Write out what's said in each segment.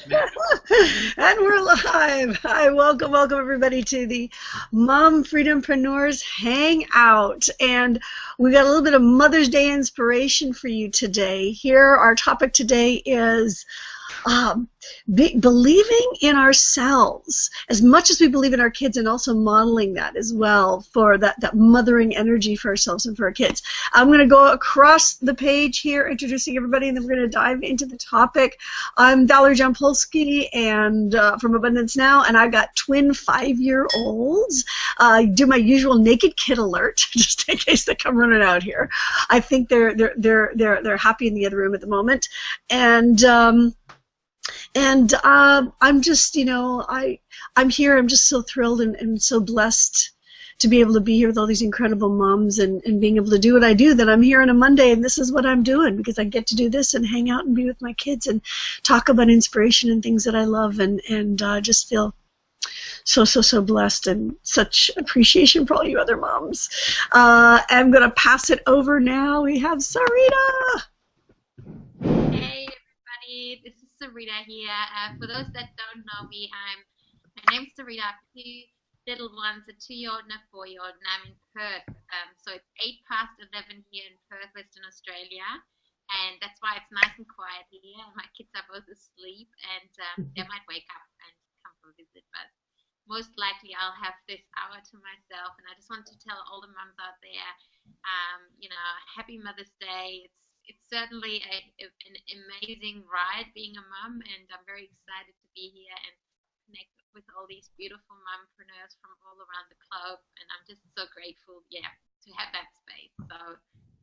And we're live. Hi, welcome everybody to the Mum-Freedom Preneurs Hangout. And we got a little bit of Mother's Day inspiration for you today. Here, our topic today is believing in ourselves as much as we believe in our kids, and also modeling that as well for that mothering energy for ourselves and for our kids. I'm going to go across the page here introducing everybody, and then we're going to dive into the topic. I'm Valerie Jampolsky, and from Abundance Now, and I've got twin 5-year-olds. I do my usual naked kid alert just in case they come running out here. I think they're happy in the other room at the moment, and I'm just, I'm here. I'm just so thrilled and so blessed to be able to be here with all these incredible moms and being able to do what I do, that I'm here on a Monday and this is what I'm doing, because I get to do this and hang out and be with my kids and talk about inspiration and things that I love, and just feel so blessed and such appreciation for all you other moms. I'm going to pass it over now. We have Sarita. Hey everybody, this is Sarita here. For those that don't know me, my name's Sarita. I have two little ones, a 2-year-old and a 4-year-old, and I'm in Perth. So it's 8:11 here in Perth, Western Australia, and that's why it's nice and quiet here. My kids are both asleep, and they might wake up and come for a visit, but most likely I'll have this hour to myself. And I just want to tell all the mums out there, happy Mother's Day. It's certainly an amazing ride being a mum, and I'm very excited to be here and connect with all these beautiful mumpreneurs from all around the globe, and I'm just so grateful, to have that space. So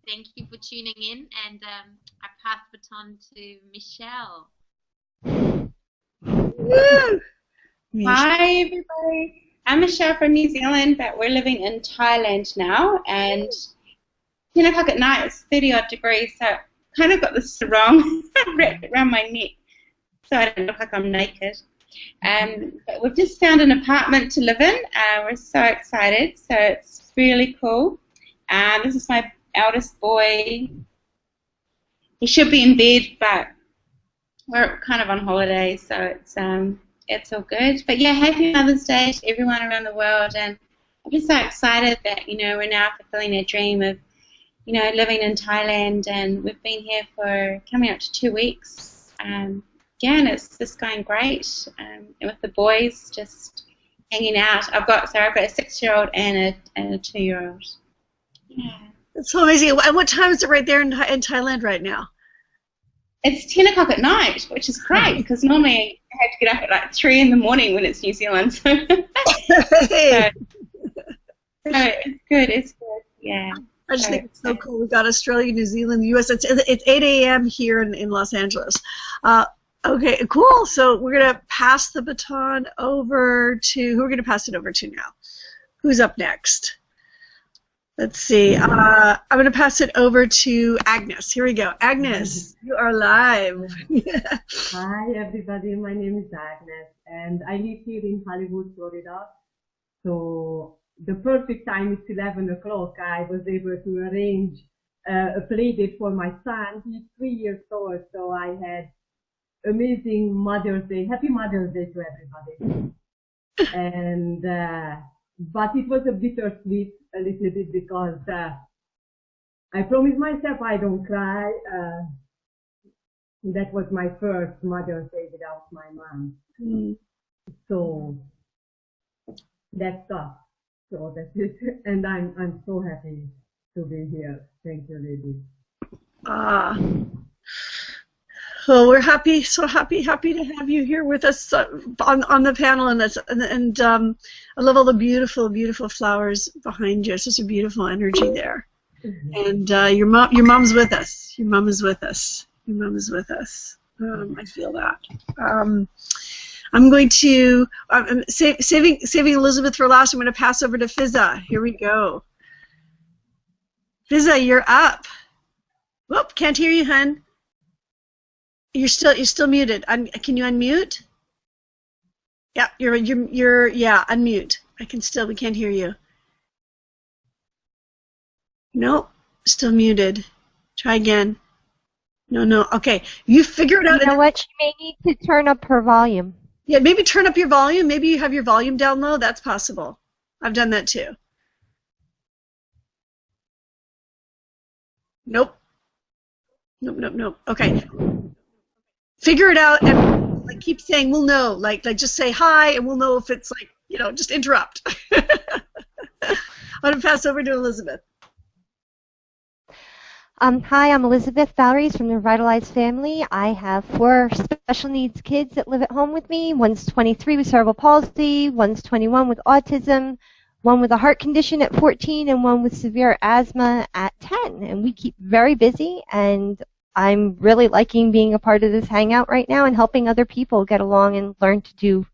thank you for tuning in, and I pass the baton to Michelle. Hi everybody, I'm Michelle from New Zealand, but we're living in Thailand now, and 10 o'clock at night, it's 30-odd degrees, so I kind of got this sarong wrapped around my neck so I don't look like I'm naked. But we've just found an apartment to live in. We're so excited, so it's really cool. This is my eldest boy. He should be in bed, but we're kind of on holiday, so it's all good. But yeah, happy Mother's Day to everyone around the world, and I'm just so excited that, we're now fulfilling our dream of living in Thailand, and we've been here for coming up to 2 weeks. And it's just going great. And with the boys, just hanging out. I've got a 6-year-old and a 2-year-old. Yeah. That's so amazing. And what time is it right there in Thailand right now? It's 10 o'clock at night, which is great, because normally I have to get up at like 3 in the morning when it's New Zealand. So it's good. It's good. Yeah. I just think it's so cool. We've got Australia, New Zealand, the U.S. It's 8 a.m. here in Los Angeles. Okay, cool. So we're going to pass the baton over to, who are we going to pass it over to now? Who's up next? Let's see. I'm going to pass it over to Agnes. Here we go. Agnes, you are live. Hi, everybody. My name is Agnes, and I live here in Hollywood, Florida. So the perfect time is 11 o'clock. I was able to arrange a play date for my son. He's 3 years old, so I had amazing Mother's Day. Happy Mother's Day to everybody. And but it was a bittersweet a little bit, because I promised myself I don't cry. That was my first Mother's Day without my mom. So that's tough. So that's it, and I'm so happy to be here. Thank you, ladies. Well, we're happy, so happy to have you here with us on the panel, and I love all the beautiful flowers behind you. It's just a beautiful energy there, and your mom's with us. Your mom is with us. Your mom is with us. I feel that. I'm going to, saving Elizabeth for last, I'm going to pass over to Fizza. Here we go. Fizza, you're up. Whoop, can't hear you, hun. You're still muted. Can you unmute? Yeah, you're unmute. We can't hear you. Nope, still muted. Try again. No, no. Okay. You figure it out. You know what? She may need to turn up her volume. Yeah, maybe turn up your volume. Maybe you have your volume down low. That's possible. I've done that too. Nope. Nope, nope, nope. Okay. Figure it out and like keep saying we'll know. Like just say hi and we'll know if it's like, you know, just interrupt. I'm going to pass over to Elizabeth. Hi, I'm Elizabeth Valeries from the Revitalized family. I have 4 special needs kids that live at home with me. One's 23 with cerebral palsy, one's 21 with autism, one with a heart condition at 14, and one with severe asthma at 10. And we keep very busy, and I'm really liking being a part of this hangout right now and helping other people get along and learn to do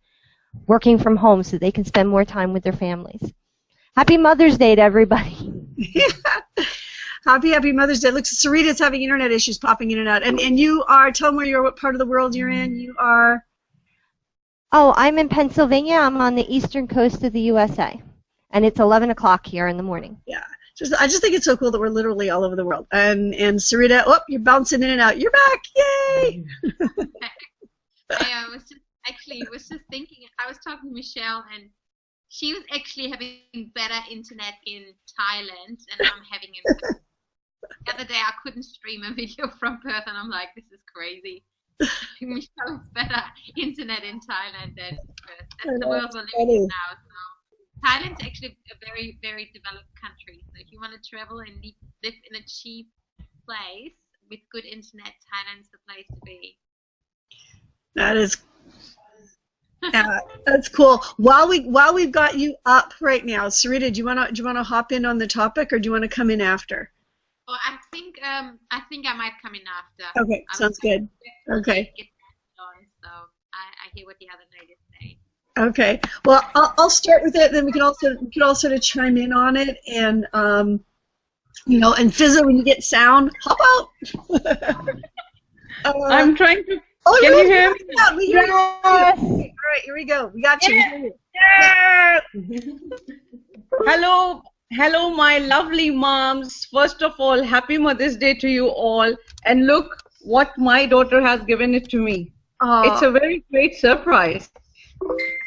working from home so they can spend more time with their families. Happy Mother's Day to everybody. Happy Mother's Day. Looks, Sarita's having internet issues popping in and out. And you are, tell them where you are, what part of the world you're in. You are? Oh, I'm in Pennsylvania. I'm on the eastern coast of the USA. And it's 11 o'clock here in the morning. Yeah. I just think it's so cool that we're literally all over the world. And Sarita, oh, you're bouncing in and out. You're back. Yay! I was just thinking, I was talking to Michelle, and she was actually having better internet in Thailand, and I'm having it. The other day I couldn't stream a video from Perth, and I'm like, this is crazy. Michelle's better internet in Thailand than Perth. That's the world we're living in now. So Thailand's actually a very, very developed country. So if you want to travel and live in a cheap place with good internet, Thailand's the place to be. That is. That's cool. While we've got you up right now, Sarita, do you wanna hop in on the topic, or do you want to come in after? Well, I think I might come in after. Okay, sounds good. Okay. So I hear what the other ladies say. Okay. Well, I'll start with it. Then we can all sort of chime in on it, and you know, and Fizzo, when you get sound, hop out. I'm trying to. Oh, can you hear me? Yeah, we hear you. All right, here we go. We got you. Yes. Hello, my lovely moms. First of all, happy Mother's Day to you all. And look what my daughter has given it to me. It's a very great surprise.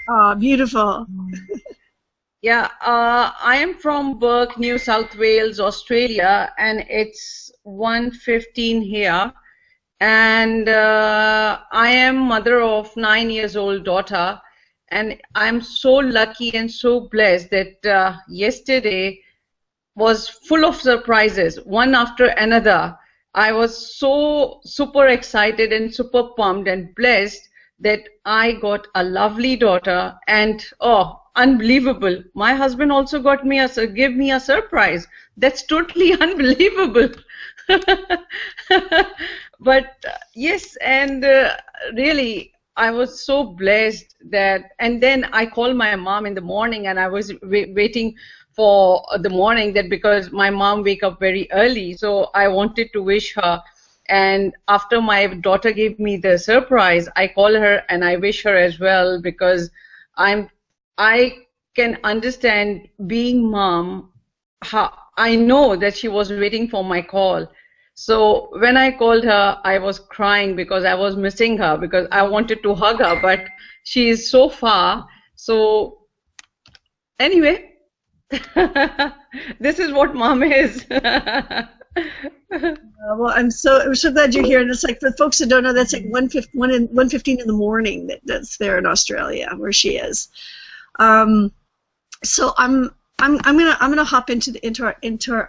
Oh, beautiful. Yeah, I am from Bourke, New South Wales, Australia, and it's 1:15 here. And I am mother of 9-year-old daughter, and I'm so lucky and so blessed that yesterday was full of surprises, one after another. I was so super excited and super pumped and blessed that I got a lovely daughter, and oh, unbelievable. My husband also gave me a surprise. That's totally unbelievable. But yes, and really, I was so blessed that, and then I called my mom in the morning, and I was waiting for the morning, that because my mom wake up very early, so I wanted to wish her. And after my daughter gave me the surprise, I call her and I wish her as well, because I can understand being mom. How I know that she was waiting for my call. So when I called her, I was crying because I was missing her, because I wanted to hug her, but she is so far. So anyway, this is what mom is. Well, I'm so glad you're here. And it's like, for folks that don't know, that's like 1:15 in the morning. That's there in Australia, where she is. So I'm gonna hop into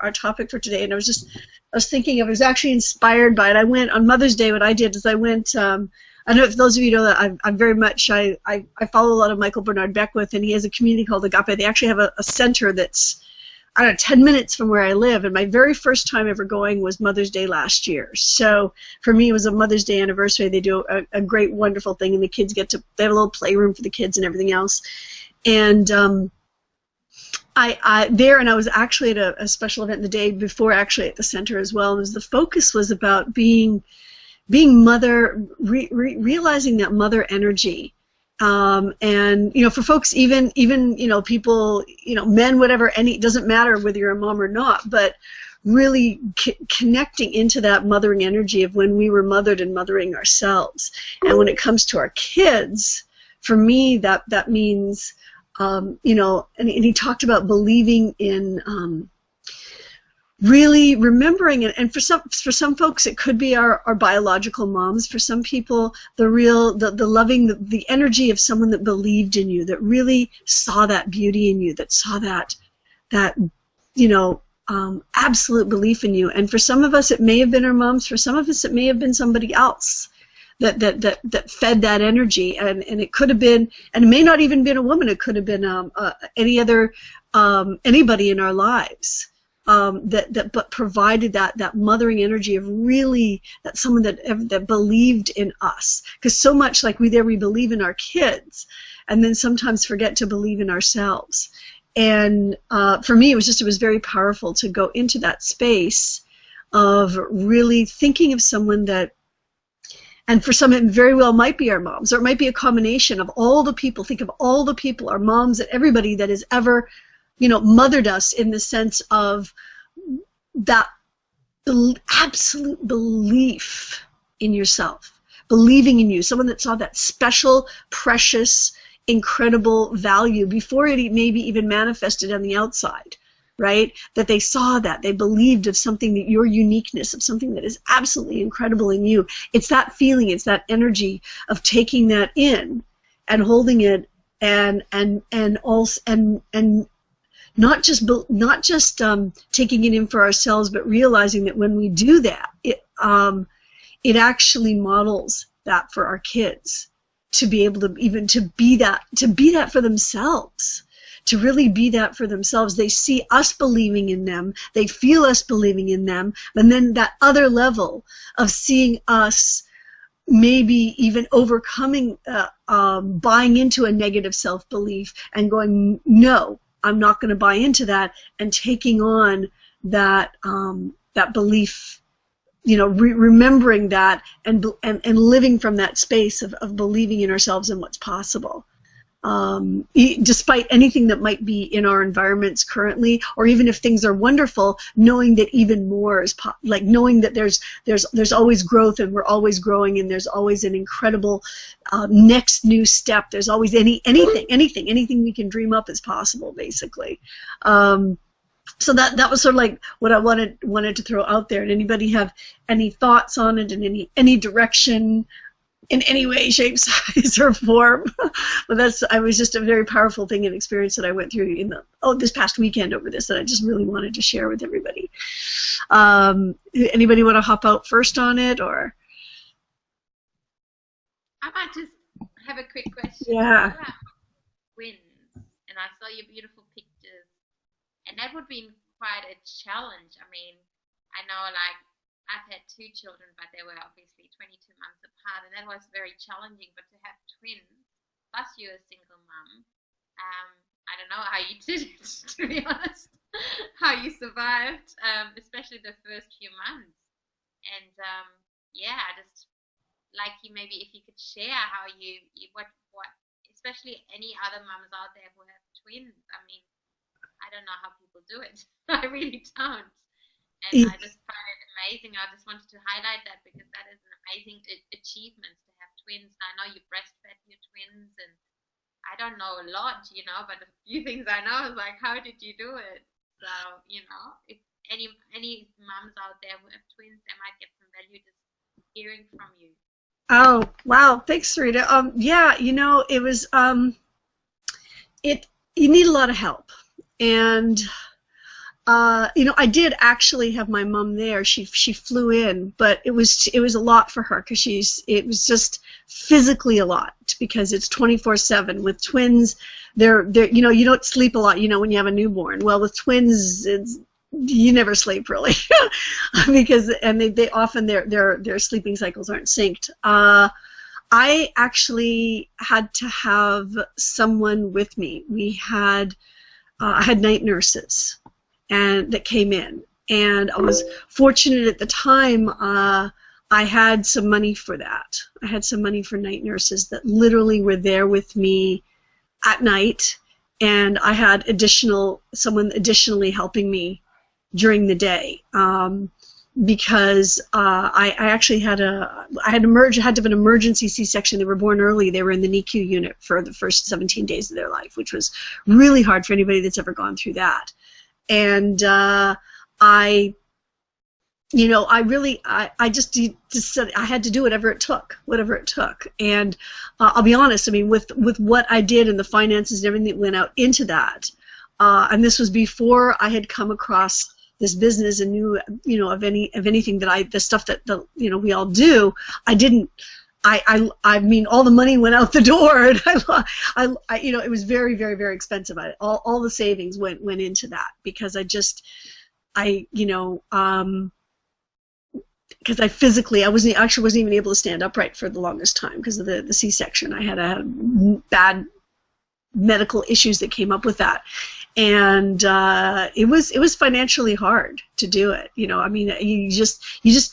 our topic for today, and I was thinking, I was actually inspired by it. I went on Mother's Day. What I did is I went. I don't know if those of you know that I'm very much. I follow a lot of Michael Bernard Beckwith, and he has a community called Agape. They actually have a center that's, I don't know, 10 minutes from where I live, and my very first time ever going was Mother's Day last year. So for me, it was a Mother's Day anniversary. They do a great, wonderful thing, and the kids they have a little playroom for the kids and everything else. And I was actually at a special event the day before, actually at the center as well. And the focus was about being mother, realizing that mother energy. And you know, for folks, even you know, people, you know, men, whatever, it doesn't matter whether you're a mom or not, but really connecting into that mothering energy of when we were mothered and mothering ourselves. And when it comes to our kids, for me, that means, you know, and he talked about believing in really remembering it. And for some folks, it could be our biological moms. For some people, the loving, the energy of someone that believed in you, that really saw that beauty in you, that saw that you know, absolute belief in you. And for some of us, it may have been our moms. For some of us, it may have been somebody else that fed that energy. And it could have been, and it may not even been a woman. It could have been any other anybody in our lives. But provided that mothering energy of really that someone that believed in us, because so much like we believe in our kids, and then sometimes forget to believe in ourselves. And for me, it was very powerful to go into that space of really thinking of someone that, and for some it very well might be our moms, or it might be a combination of all the people. Think of all the people, our moms, and everybody that has ever, you know, mothered us in the sense of that absolute belief in yourself, believing in you, someone that saw that special, precious, incredible value before it maybe even manifested on the outside, right? That they saw that, they believed of something, that your uniqueness, of something that is absolutely incredible in you. It's that feeling, it's that energy of taking that in and holding it, and not just taking it in for ourselves, but realizing that when we do that, it actually models that for our kids, to be able to even to be that for themselves, to really be that for themselves. They see us believing in them, they feel us believing in them, and then that other level of seeing us maybe even overcoming, buying into a negative self-belief and going, no, I'm not going to buy into that, and taking on that that belief, you know, remembering that and living from that space of believing in ourselves and what's possible, despite anything that might be in our environments currently, or even if things are wonderful, knowing that even more is like knowing that there's always growth, and we're always growing, and there's always an incredible next new step. There's always anything we can dream up is possible, basically. So that was sort of like what I wanted to throw out there. And anybody have any thoughts on it in any direction, in any way, shape, size, or form? But it was just a very powerful thing and experience that I went through in this past weekend over this, that I just really wanted to share with everybody. Anybody want to hop out first on it, or? I might just have a quick question. Yeah. Twins, and I saw your beautiful pictures. And that would be quite a challenge. I mean, I know, like, I've had 2 children, but they were obviously 22 months apart, and that was very challenging. But to have twins, plus you're a single mum, I don't know how you did it, to be honest, how you survived, especially the first few months. And, yeah, just like maybe if you could share how what, especially any other mums out there who have twins. I mean, I don't know how people do it. I really don't. And I just find it amazing. I just wanted to highlight that because that is an amazing achievement to have twins. I know you breastfed your twins, and I don't know a lot, you know, but a few things I know is like, how did you do it? So, you know, if any mums out there who have twins, they might get some value just hearing from you. Oh, wow. Thanks, Rita. Yeah, you know, it was, you need a lot of help. And, you know, I did actually have my mom there. She flew in, but it was a lot for her because it was just physically a lot because it's 24/7 with twins. They're you know, you don't sleep a lot, you know, when you have a newborn. Well, with twins, you never sleep really because they often their sleeping cycles aren't synced. I actually had to have someone with me. I had night nurses that came in, and I was fortunate at the time. I had some money for that. I had some money for night nurses that literally were there with me at night, and I had someone additionally helping me during the day. Because I actually had to have an emergency C-section. They were born early. They were in the NICU unit for the first 17 days of their life, which was really hard for anybody that's ever gone through that. And I just said I had to do whatever it took. And I'll be honest, I mean, with what I did and the finances and everything that went out into that, and this was before I had come across this business and knew, of anything that the stuff that we all do. I mean, all the money went out the door, and it was very, very, very expensive. All the savings went into that because because I wasn't even able to stand upright for the longest time because of the C-section. I had bad medical issues that came up with that. And it was financially hard to do it. I mean, you just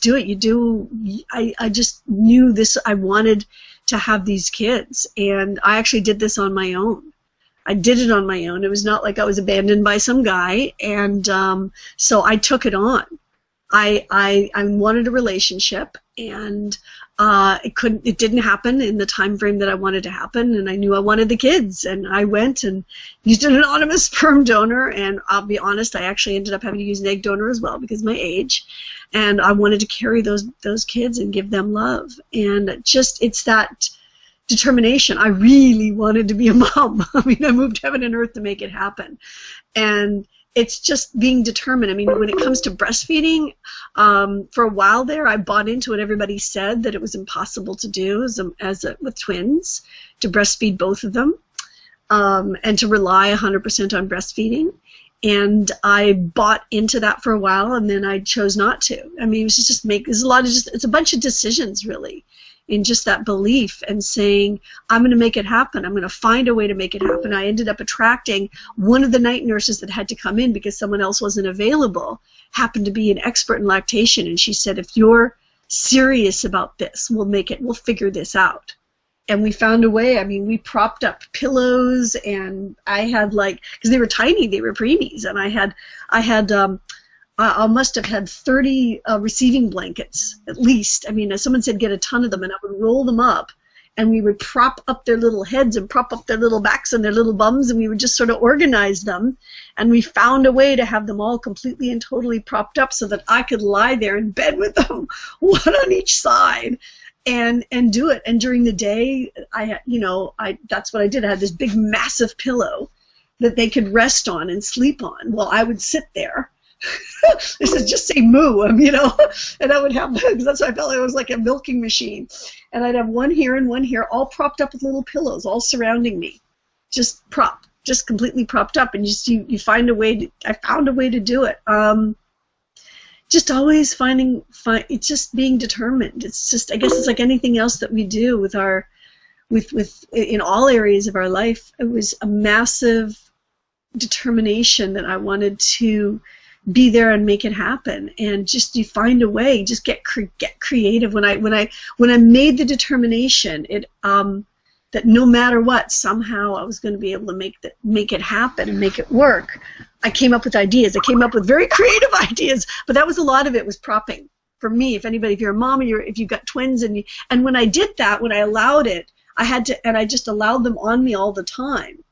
do it. I just knew this. I wanted to have these kids, and I actually did this on my own. I did it on my own. It was not like I was abandoned by some guy, and so I took it on. I wanted a relationship, and it didn't happen in the time frame that I wanted to happen, and I knew I wanted the kids, and I went and used an anonymous sperm donor, and I'll be honest, I actually ended up having to use an egg donor as well because of my age, and I wanted to carry those kids and give them love, and it's that determination. I really wanted to be a mom. I mean, I moved heaven and earth to make it happen, and it's just being determined. I mean, when it comes to breastfeeding, for a while there, I bought into what everybody said, that it was impossible to do with twins, to breastfeed both of them, and to rely 100% on breastfeeding. And I bought into that for a while, and then I chose not to. I mean, it was it's a bunch of decisions, really, in just that belief and saying, I'm going to make it happen. I'm going to find a way to make it happen. I ended up attracting one of the night nurses that had to come in because someone else wasn't available, happened to be an expert in lactation, and she said, if you're serious about this, we'll figure this out. And we found a way. I mean, we propped up pillows, and I had because they were tiny, they were preemies, and I must have had 30 receiving blankets, at least. I mean, someone said get a ton of them, and I would roll them up, and we would prop up their little heads and prop up their little backs and their little bums, and we would just sort of organize them, and we found a way to have them all completely and totally propped up so that I could lie there in bed with them, one on each side, and do it. And during the day, that's what I did. I had this big, massive pillow that they could rest on and sleep on while I would sit there. This is just say moo, and I would have, because that's what I felt like. It was like a milking machine, and I'd have one here and one here, all propped up with little pillows, all surrounding me, just completely propped up, and you find a way. I found a way to do it. Just always it's just being determined. It's just, I guess it's like anything else that we do with in all areas of our life. It was a massive determination that I wanted to be there and make it happen, and just you find a way, just get creative. When I made the determination, that no matter what, somehow I was going to be able to make it happen and make it work. I came up with ideas. I came up with very creative ideas, but that was a lot of it was propping. For me, if you're a mom, and if you've got twins, and when I did that, when I allowed it, I just allowed them on me all the time.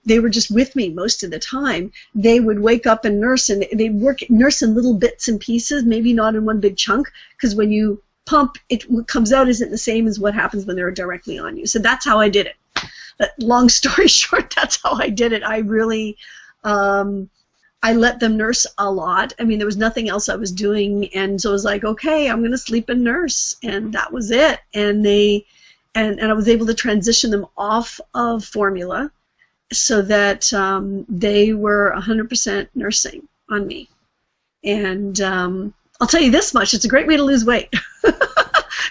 They were just with me most of the time. They would wake up and nurse, and they'd nurse in little bits and pieces, maybe not in one big chunk, because when you pump, what comes out isn't the same as what happens when they're directly on you. So that's how I did it. Long story short, that's how I did it. I really, I let them nurse a lot. I mean, there was nothing else I was doing, and so I was like, okay, I'm going to sleep and nurse, and that was it. And I was able to transition them off of formula, so that they were 100% nursing on me. And I'll tell you this much, it's a great way to lose weight.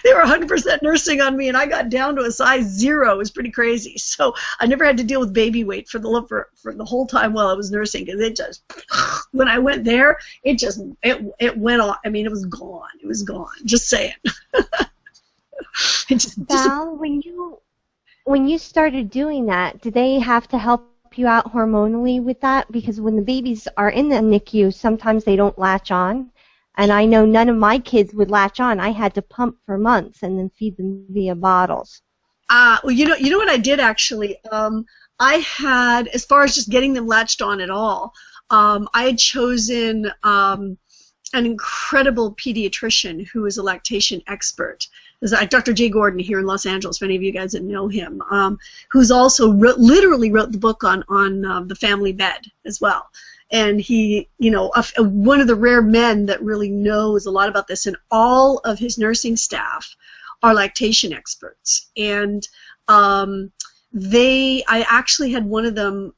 They were 100% nursing on me, and I got down to a size 0. It was pretty crazy. So I never had to deal with baby weight for the whole time while I was nursing, because it just, when I went there, it went off. I mean, it was gone. It was gone. Just saying. Val, when you started doing that, did they have to help help you out hormonally with that, because when the babies are in the NICU, sometimes they don't latch on. And I know none of my kids would latch on. I had to pump for months and then feed them via bottles. Well, you know what I did actually. I had, as far as just getting them latched on at all, I had chosen an incredible pediatrician who is a lactation expert. There's Dr. Jay Gordon here in Los Angeles, for any of you guys that know him, who's also literally wrote the book on the family bed as well. And he, you know, one of the rare men that really knows a lot about this, and all of his nursing staff are lactation experts. And I actually had one of them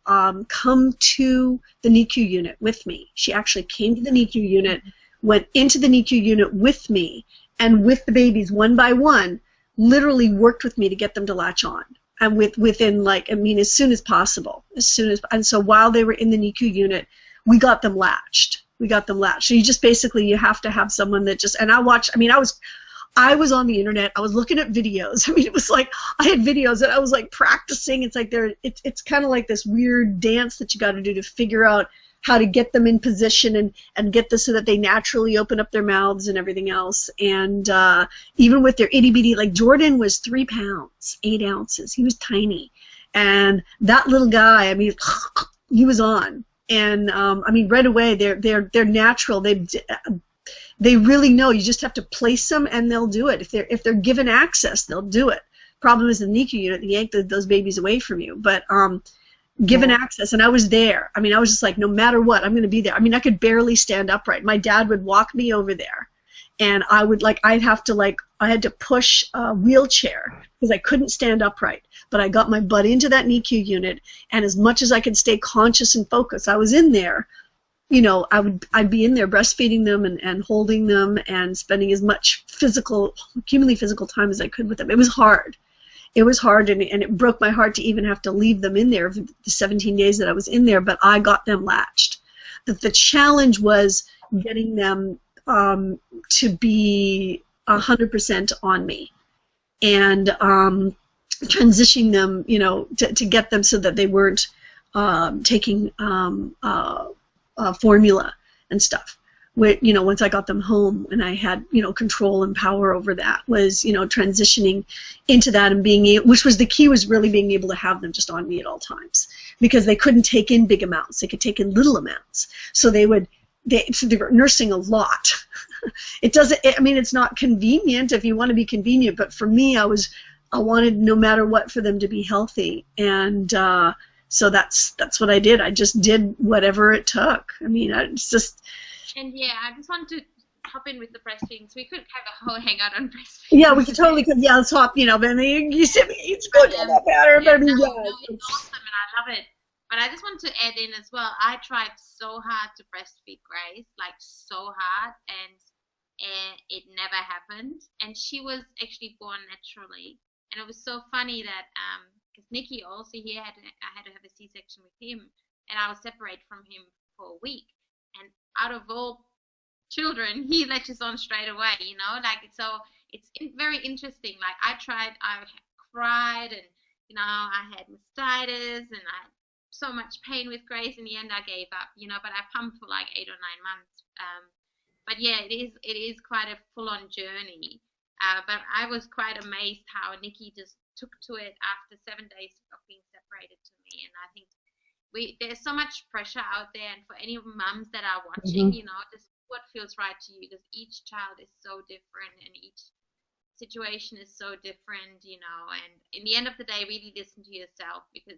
come to the NICU unit with me. She actually came to the NICU unit, went into the NICU unit with me, and with the babies one by one, literally worked with me to get them to latch on. And within, like, I mean, as soon as possible, and so while they were in the NICU unit, we got them latched. So you have to have someone that just, and I was on the internet. I was looking at videos. I mean, it was like I had videos that I was like practicing. It's like it's kind of like this weird dance that you got to do to figure out how to get them in position and get this so that they naturally open up their mouths and everything else. And even with their itty bitty, like Jordan was 3 pounds, 8 ounces. He was tiny, and that little guy, I mean, he was on. And I mean, right away they're natural. They really know. You just have to place them, and they'll do it. If they're given access, they'll do it. Problem is, the NICU unit, they yank those babies away from you. But given access, and I was there. I mean, I was just like, no matter what, I'm going to be there. I mean, I could barely stand upright. My dad would walk me over there, and I had to push a wheelchair because I couldn't stand upright. But I got my butt into that NICU unit, and as much as I could stay conscious and focused, I was in there. You know, I'd be in there breastfeeding them and holding them and spending as much humanly physical time as I could with them. It was hard. And it broke my heart to even have to leave them in there for the 17 days that I was in there, but I got them latched. The challenge was getting them to be 100% on me, and transitioning them, you know, to get them so that they weren't taking formula and stuff. You know, once I got them home and I had, you know, control and power over that, was, you know, transitioning into that and being able, which was the key, was really being able to have them just on me at all times, because they couldn't take in big amounts. They could take in little amounts. So they were nursing a lot. I mean, it's not convenient if you want to be convenient, but for me, I wanted, no matter what, for them to be healthy. And so that's what I did. I just did whatever it took. I mean, it's just. And yeah, I just want to hop in with the breastfeeding. So we could have a whole hangout on breastfeeding. Yeah, we could totally. Yeah, let's hop. You know, but you said it's good down that pattern. Yeah, but I mean, no, it's awesome, and I love it. But I just want to add in as well. I tried so hard to breastfeed Grace, like so hard, and it never happened. And she was actually born naturally, and it was so funny that because Nikki also here I had to have a C-section with him, and I was separated from him for a week. And out of all children, he latches on straight away, you know, like, so it's very interesting. Like, I cried, and, you know, I had mastitis, and I had so much pain with Grace. In the end, I gave up, you know, but I pumped for like 8 or 9 months. But yeah, it is quite a full-on journey. But I was quite amazed how Nikki just took to it after 7 days of being separated to me. And I think there's so much pressure out there, and for any mums that are watching, you know, just what feels right to you, because each child is so different and each situation is so different, you know. And in the end of the day, really listen to yourself, because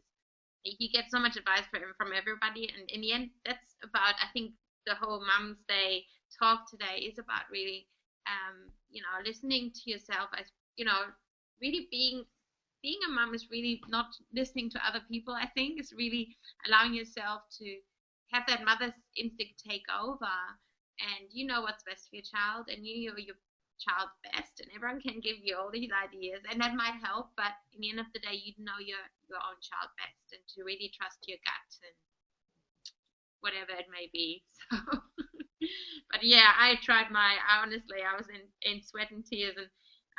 you get so much advice from everybody, and in the end, that's about, I think, the whole Mums Day talk today is about really, you know, listening to yourself, as, you know, really being a mum is really not listening to other people. I think is really allowing yourself to have that mother's instinct take over, and you know what's best for your child, and you know your child's best, and everyone can give you all these ideas, and that might help, but in the end of the day, you know your own child best, and to really trust your gut and whatever it may be. So but yeah, I tried honestly, I was in sweat and tears, and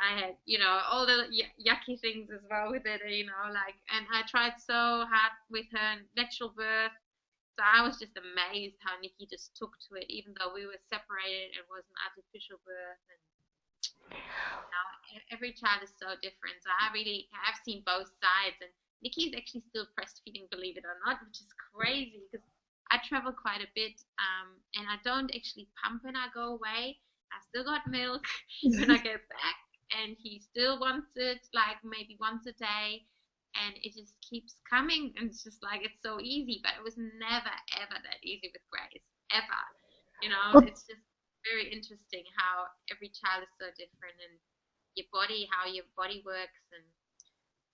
I had, you know, all the yucky things as well with it, you know, like, and I tried so hard with her natural birth. So I was just amazed how Nikki just took to it, even though we were separated. It was an artificial birth, and you know, every child is so different. So I really have seen both sides, and Nikki's actually still breastfeeding, believe it or not, which is crazy because I travel quite a bit, and I don't actually pump when I go away. I still got milk when I get back, and he still wants it like maybe once a day. And it just keeps coming, and it's just like, it's so easy, but it was never ever that easy with Grace, ever. You know, it's just very interesting how every child is so different, and your body, how your body works, and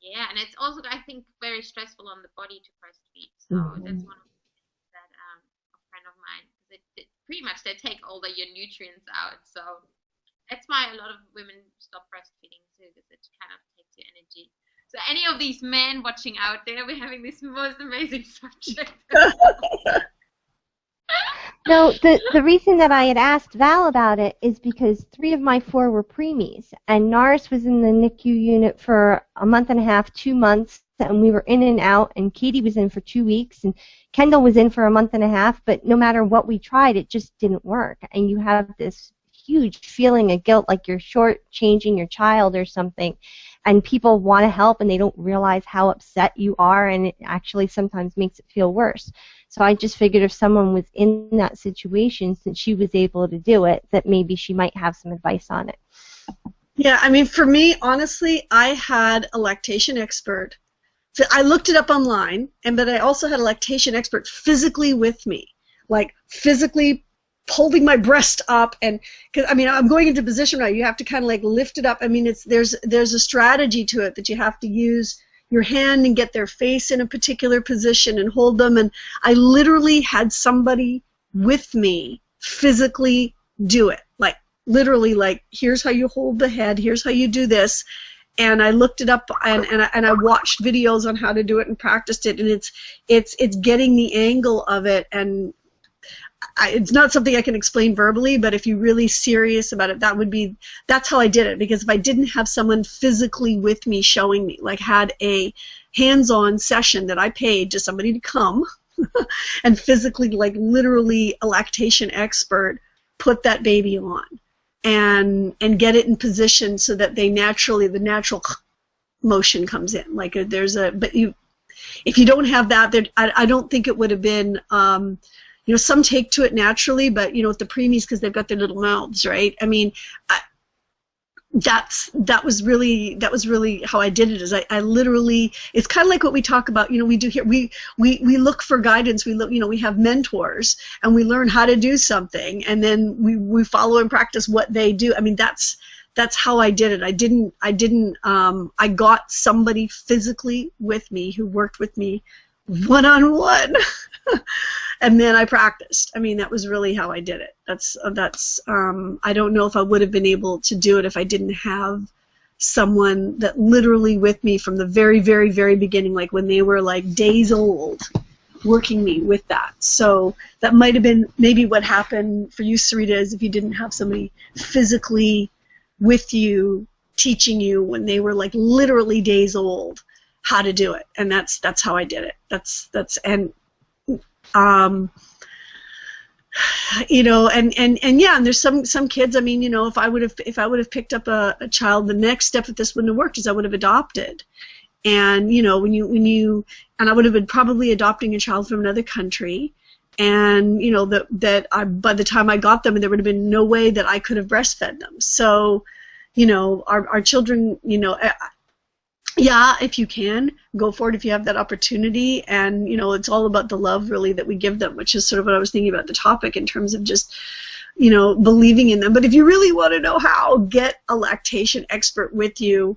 yeah, and it's also, I think, very stressful on the body to breastfeed. So that's one of the things that a friend of mine, it pretty much they take all your nutrients out. So that's why a lot of women stop breastfeeding too, because it kind of takes your energy. So any of these men watching out there, we're having this most amazing subject. No, the reason that I had asked Val about it is because 3 of my 4 were preemies, and Norris was in the NICU unit for a month and a half, 2 months, and we were in and out, and Katie was in for 2 weeks, and Kendall was in for a month and a half, but no matter what we tried, it just didn't work, and you have this huge feeling of guilt, like you're shortchanging your child or something. And people want to help, and they don't realize how upset you are, and it actually sometimes makes it feel worse. So I just figured if someone was in that situation, since she was able to do it, that maybe she might have some advice on it. Yeah, I mean, for me, honestly, I had a lactation expert. So I looked it up online, but I also had a lactation expert physically with me, like physically holding my breast up, and because I mean I'm going into position right. You have to kind of like lift it up. I mean there's a strategy to it that you have to use your hand and get their face in a particular position and hold them. And I literally had somebody with me physically do it, like literally, like here's how you hold the head, here's how you do this. And I looked it up, and I watched videos on how to do it and practiced it. And it's getting the angle of it, and it's not something I can explain verbally, but if you're really serious about it, that's how I did it. Because if I didn't have someone physically with me showing me, like had a hands-on session that I paid to somebody to come and physically, like literally a lactation expert, put that baby on and get it in position so that the natural motion comes in. Like but if you don't have that, I don't think it would have been. You know, some take to it naturally, but you know, with the preemies, because they've got their little mouths, right? I mean, that was really how I did it. Is I literally, it's kind of like what we talk about. You know, we do here. We look for guidance. We look, you know, we have mentors, and we learn how to do something, and then we follow and practice what they do. I mean, that's how I did it. I got somebody physically with me who worked with me one-on-one. And then I practiced. I mean, that was really how I did it. I don't know if I would have been able to do it if I didn't have someone that literally with me from the very, very, very beginning, like when they were like days old, working me with that. So that might have been maybe what happened for you, Sarita, is if you didn't have somebody physically with you teaching you when they were like literally days old how to do it. And that's how I did it. You know, and yeah, and there's some kids. I mean, you know, if I would have picked up a child, the next step if this wouldn't have worked is I would have adopted. And you know, and I would have been probably adopting a child from another country, and you know by the time I got them, there would have been no way that I could have breastfed them. So, you know, our children, you know. Yeah, if you can, go for it if you have that opportunity. And, you know, it's all about the love, really, that we give them, which is sort of what I was thinking about the topic in terms of just, you know, believing in them. But if you really want to know how, get a lactation expert with you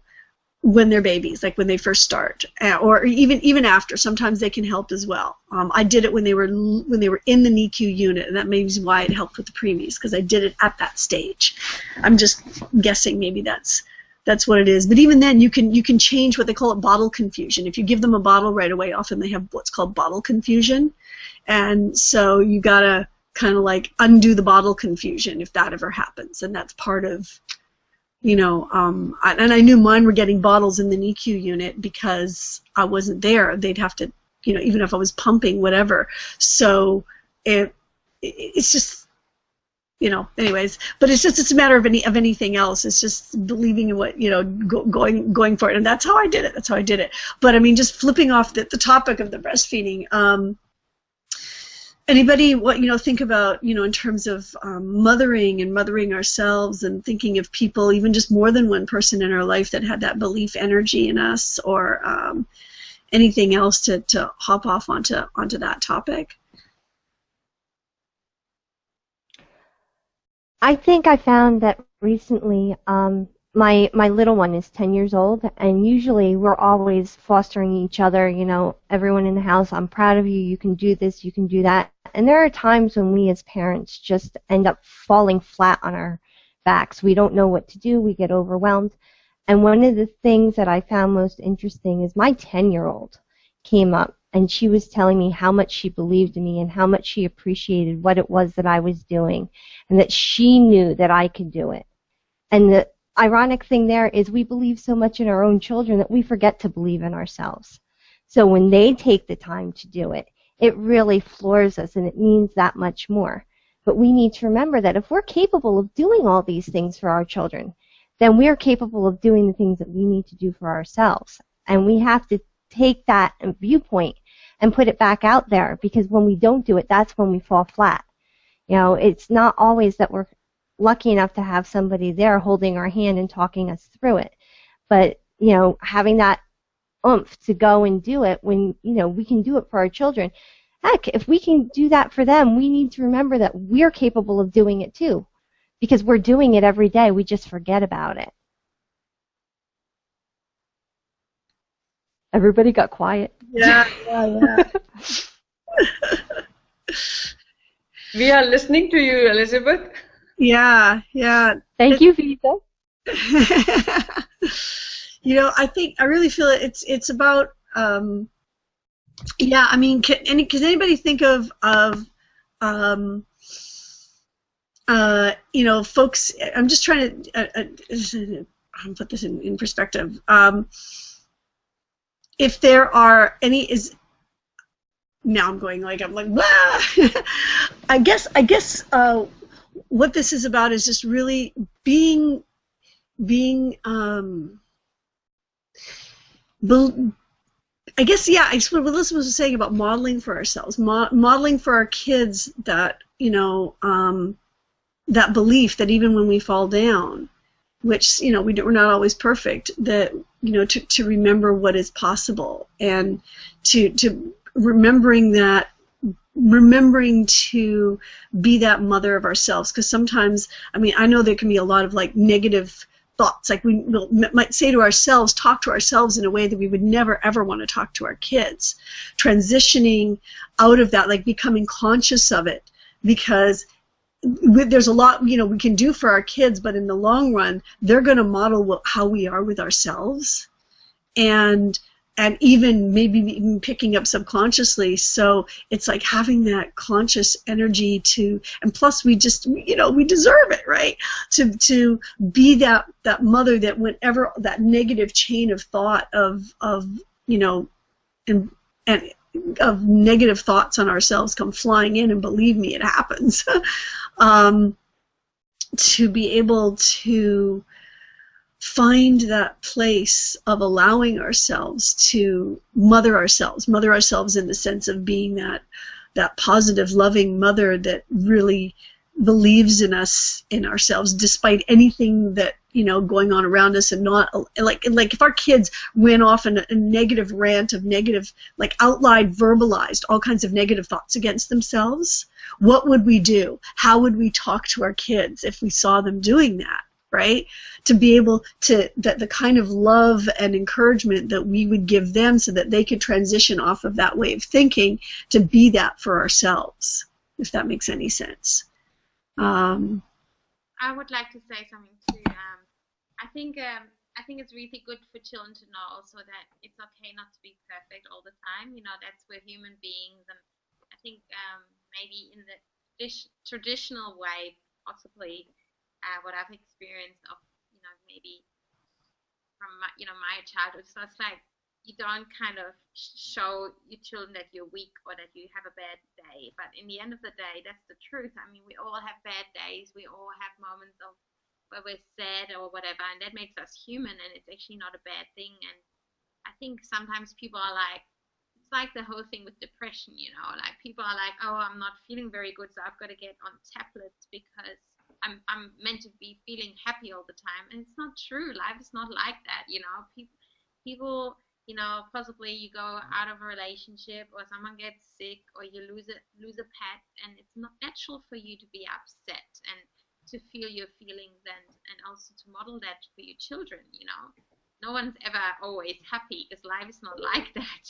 when they're babies, like when they first start, or even after. Sometimes they can help as well. I did it when they were in the NICU unit, and that may be why it helped with the preemies, because I did it at that stage. I'm just guessing maybe that's what it is. But even then, you can change what they call it bottle confusion. If you give them a bottle right away, often they have what's called bottle confusion, and so you gotta kind of like undo the bottle confusion if that ever happens, and that's part of you know, and I knew mine were getting bottles in the NICU unit because I wasn't there. They'd have to, you know, even if I was pumping, whatever. So it's just, you know, anyways. But it's a matter of anything else. It's just believing in what, you know, going for it, and that's how I did it. That's how I did it. But I mean, just flipping off the topic of the breastfeeding. Anybody, what, you know, think about, you know, in terms of mothering and mothering ourselves, and thinking of people, even just more than one person in our life that had that belief energy in us, or anything else to hop off onto that topic? I think I found that recently, my little one is 10 years old, and usually we're always fostering each other, you know, everyone in the house, I'm proud of you, you can do this, you can do that. And there are times when we as parents just end up falling flat on our backs. We don't know what to do, we get overwhelmed. And one of the things that I found most interesting is my 10-year-old came up, and she was telling me how much she believed in me and how much she appreciated what it was that I was doing, and that she knew that I could do it. And the ironic thing there is we believe so much in our own children that we forget to believe in ourselves. So when they take the time to do it, it really floors us, and it means that much more. But we need to remember that if we're capable of doing all these things for our children, then we're capable of doing the things that we need to do for ourselves. And we have to take that viewpoint and put it back out there, because when we don't do it, that's when we fall flat. You know, it's not always that we're lucky enough to have somebody there holding our hand and talking us through it. But, you know, having that oomph to go and do it when, you know, we can do it for our children. Heck, if we can do that for them, we need to remember that we're capable of doing it too, because we're doing it every day. We just forget about it. Everybody got quiet. Yeah, yeah. We are listening to you, Elizabeth. Yeah, yeah. Thank you, Vita. You know, I really feel it's about, yeah, I mean, can anybody think of you know, folks, I'm just trying to put this in perspective. If there are any, now I'm going like, blah! I guess what this is about is just really being I guess, yeah, it's what Elizabeth was saying about modeling for ourselves, modeling for our kids that, you know, that belief that even when we fall down, which, you know, we're not always perfect, that, you know, to remember what is possible, and to remembering to be that mother of ourselves. Because sometimes, I mean, I know there can be a lot of like negative thoughts, like we might say to ourselves, talk to ourselves in a way that we would never ever want to talk to our kids. Transitioning out of that, like becoming conscious of it, because there's a lot, you know, we can do for our kids, but in the long run, they're going to model how we are with ourselves, and even maybe even picking up subconsciously. So it's like having that conscious energy to, and plus we just, you know, we deserve it, right? To be that mother that whenever that negative chain of thought of you know, and of negative thoughts on ourselves come flying in, and believe me, it happens. To be able to find that place of allowing ourselves to mother ourselves in the sense of being that positive, loving mother that really believes in us, in ourselves, despite anything that, you know, going on around us, and not like if our kids went off in a negative rant of negative, like out loud verbalized all kinds of negative thoughts against themselves, what would we do? How would we talk to our kids if we saw them doing that? Right? To be able to, that the kind of love and encouragement that we would give them so that they could transition off of that way of thinking to be that for ourselves, if that makes any sense. I would like to say something too. I think it's really good for children to know also that it's okay not to be perfect all the time. You know, that's we're human beings, and I think maybe in the traditional way, possibly what I've experienced of, you know, maybe from my, my childhood. So it's like you don't kind of show your children that you're weak or that you have a bad day. But in the end of the day, that's the truth. I mean, we all have bad days. We all have moments of where we're sad or whatever, and that makes us human, and it's actually not a bad thing. And I think sometimes people are like, it's like the whole thing with depression, like people are like, oh, I'm not feeling very good, so I've got to get on tablets because I'm meant to be feeling happy all the time. And it's not true. Life is not like that, people, possibly you go out of a relationship or someone gets sick or you lose a pet, and it's not natural for you to be upset and to feel your feelings and also to model that for your children, No one's ever always happy because life is not like that,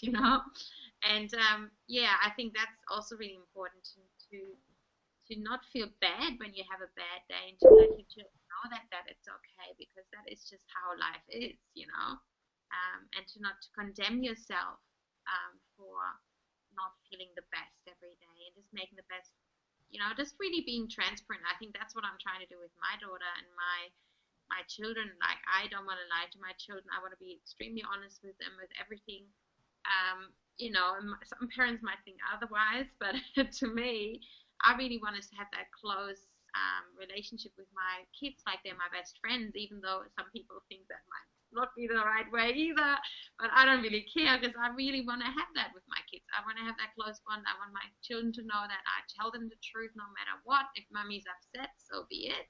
And I think that's also really important to not feel bad when you have a bad day, and to let your children know that it's okay, because that is just how life is, and to not condemn yourself for not feeling the best every day, and just making the best, just really being transparent. I think that's what I'm trying to do with my daughter and my children. Like, I don't want to lie to my children. I want to be extremely honest with them with everything. Some parents might think otherwise, but to me, I really want us to have that close relationship with my kids, like they're my best friends, even though some people think that might not be the right way either. But I don't really care, because I really want to have that with my kids. I want to have that close bond. I want my children to know that I tell them the truth no matter what. If mommy's upset, so be it.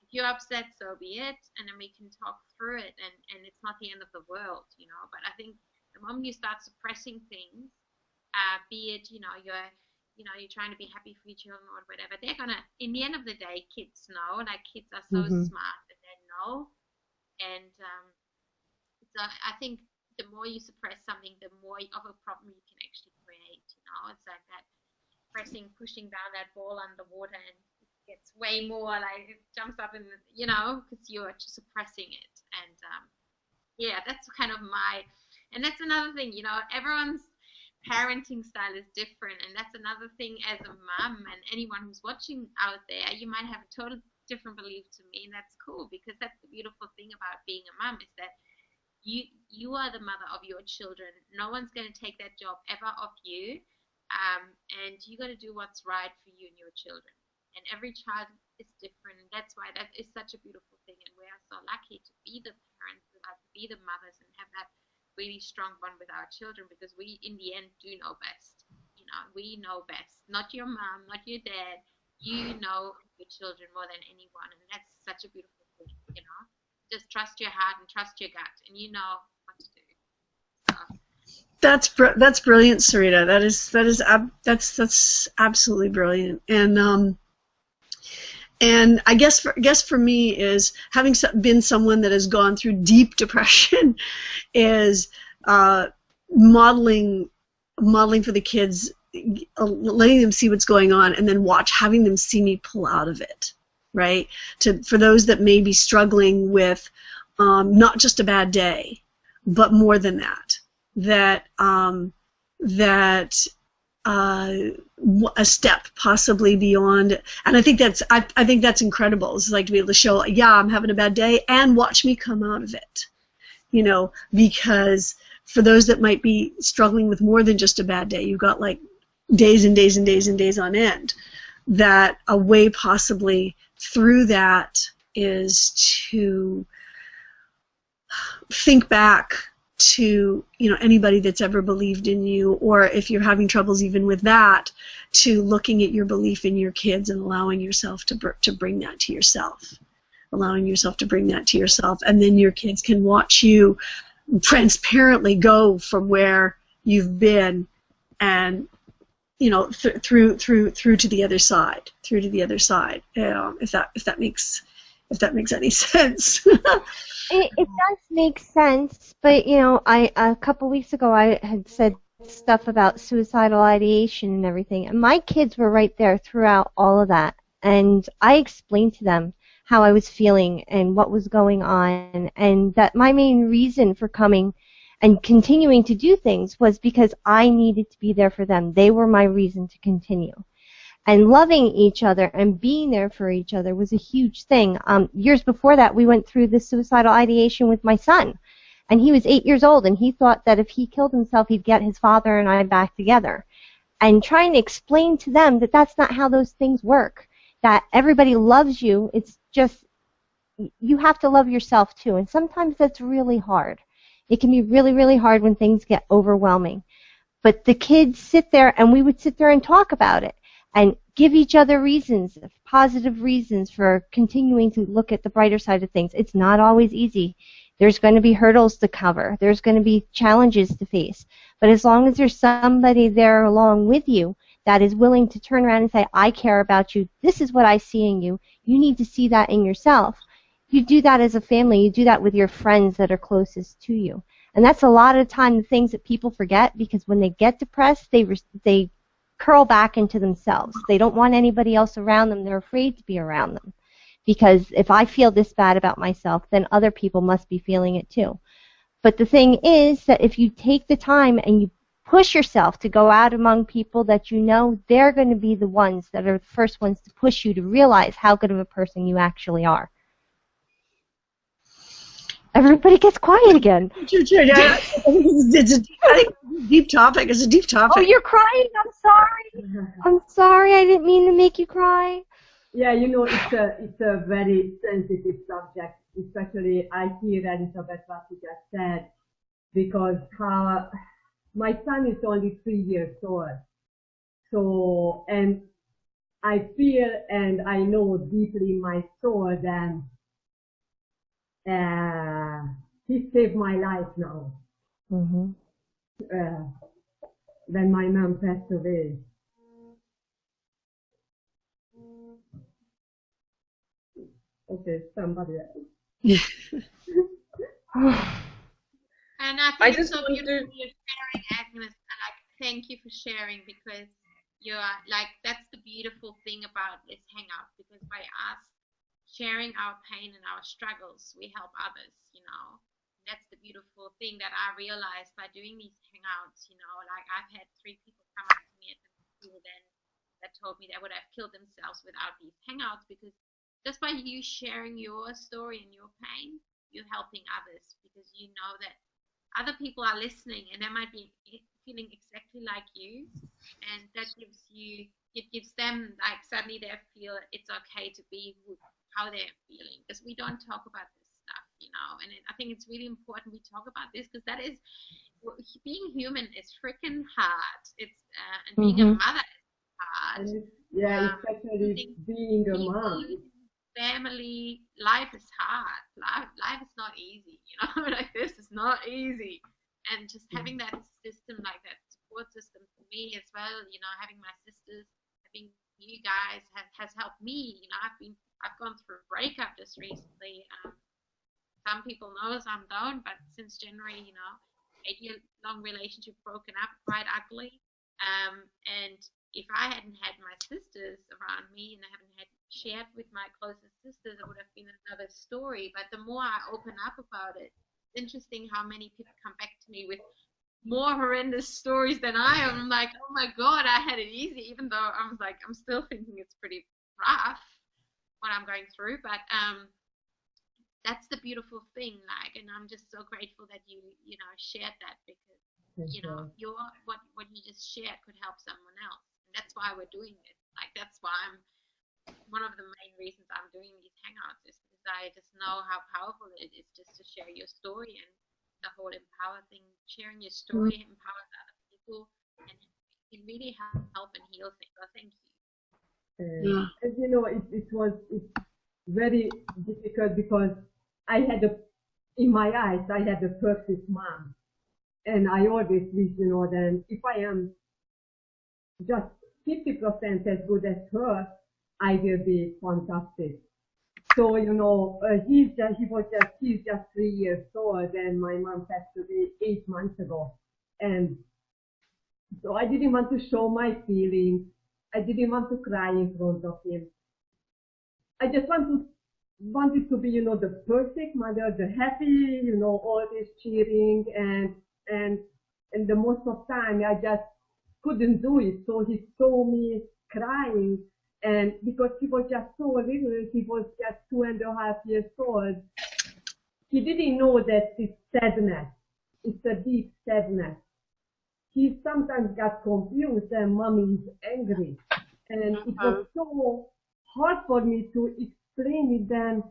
If you're upset, so be it. And then we can talk through it, and it's not the end of the world, But I think the moment you start suppressing things, be it, you're trying to be happy for your children or whatever, they're gonna, in the end of the day, kids know. Like, kids are so smart that they know. And so I think the more you suppress something, the more of a problem you can actually create. It's like that pushing down that ball underwater, and it gets way more, like it jumps up, and because you're just suppressing it. And that's kind of and that's another thing. Everyone's parenting style is different, and that's another thing. As a mom, and anyone who's watching out there, you might have a total different belief to me, and that's cool, because that's the beautiful thing about being a mom, is that you are the mother of your children. No one's going to take that job ever off you, and you got to do what's right for you and your children. And every child is different, and that's why that is such a beautiful thing. And we are so lucky to be the parents, to be the mothers, and have that really strong bond with our children, because we, in the end, do know best. We know best. Not your mom, not your dad. You know your children more than anyone, and that's such a beautiful thing. Just trust your heart and trust your gut, and you know what to do. So. That's brilliant, Sarita. That's absolutely brilliant. And I guess for me, is having been someone that has gone through deep depression, is modeling for the kids, letting them see what's going on, and then having them see me pull out of it, right? For those that may be struggling with not just a bad day, but more than that, a step possibly beyond. And I think that's incredible. It's like to be able to show, yeah, I'm having a bad day, and watch me come out of it, because for those that might be struggling with more than just a bad day, you've got like days and days and days and days on end, that a way possibly through that is to think back to anybody that's ever believed in you, or if you're having troubles even with that, to looking at your belief in your kids and allowing yourself to bring that to yourself, and then your kids can watch you transparently go from where you've been, and through to the other side, if that makes any sense. It does make sense, but a couple weeks ago I had said stuff about suicidal ideation and everything, and my kids were right there throughout all of that, and I explained to them how I was feeling and what was going on, and that my main reason for coming and continuing to do things was because I needed to be there for them. They were my reason to continue. And loving each other and being there for each other was a huge thing. Years before that, we went through this suicidal ideation with my son. And he was 8 years old, and he thought that if he killed himself, he'd get his father and I back together. And trying to explain to them that that's not how those things work, that everybody loves you. It's just you have to love yourself too. And sometimes that's really hard. It can be really, really hard when things get overwhelming. But the kids sit there, and we would sit there and talk about it and give each other reasons, positive reasons for continuing to look at the brighter side of things. It's not always easy. There's going to be hurdles to cover. There's going to be challenges to face. But as long as there's somebody there along with you that is willing to turn around and say, I care about you, this is what I see in you, you need to see that in yourself. You do that as a family. You do that with your friends that are closest to you. And that's a lot of the time the things that people forget, because when they get depressed, they curl back into themselves. They don't want anybody else around them. They're afraid to be around them. Because if I feel this bad about myself, then other people must be feeling it too. But the thing is that if you take the time and you push yourself to go out among people that you know, they're going to be the ones that are the first ones to push you to realize how good of a person you actually are. Everybody gets quiet again. It's a deep topic. It's a deep topic. Oh, you're crying? I'm sorry. I'm sorry. I didn't mean to make you cry. Yeah, you know, it's a very sensitive subject, especially I hear, Elizabeth, what you just said, because my son is only 3 years old. So, and I feel and I know deeply in my soul that he saved my life now. Mm-hmm. When my mom passed away. Okay, somebody else. And I think it's so beautiful you're sharing, Agnes. Thank you for sharing, because you're like, that's the beautiful thing about this hangout, because by us sharing our pain and our struggles, we help others, you know. That's the beautiful thing that I realized by doing these hangouts, you know. Like, I've had 3 people come up to me at the school then that told me they would have killed themselves without these hangouts, because just by you sharing your story and your pain, you're helping others, because you know that other people are listening and they might be feeling exactly like you, and that gives them, like, suddenly they feel it's okay to be how they're feeling, because we don't talk about this stuff, you know. And I think it's really important we talk about this, because that is, being human is freaking hard. It's and being a mother is hard. Yeah, especially being a mom. Family life is hard. Life is not easy, you know. Like, this is not easy. And just having that system, like that support system for me as well, you know, having my sisters, having you guys has helped me. You know, I've gone through a breakup just recently. Some people know, some don't, but since January, you know, 8-year-long relationship broken up, quite ugly. And if I hadn't had my sisters around me and I haven't had shared with my closest sisters, it would have been another story. But the more I open up about it, it's interesting how many people come back to me with more horrendous stories than I am. I'm like, oh my God, I had it easy, even though I was like, I'm still thinking it's pretty rough what I'm going through. But that's the beautiful thing, like, and I'm just so grateful that you know, shared that, because you know, what you just shared could help someone else. And that's why we're doing this. Like, that's why one of the main reasons I'm doing these hangouts is because I just know how powerful it is just to share your story, and the whole empower thing. Sharing your story empowers other people, and it can really help and heal things. So thank you. As you know, it's very difficult, because I had in my eyes, I had a perfect mom. And I always wish, you know, that if I am just 50% as good as her, I will be fantastic. So, you know, he's just 3 years old, and my mom passed away 8 months ago. And so I didn't want to show my feelings. I didn't want to cry in front of him. I just wanted to be, you know, the perfect mother, the happy, you know, always cheering, and the most of time I just couldn't do it. So he saw me crying, and because he was just so little, he was just 2.5 years old. He didn't know that it's sadness. It's a deep sadness. He sometimes got confused and mommy is angry. And it was so hard for me to explain it then.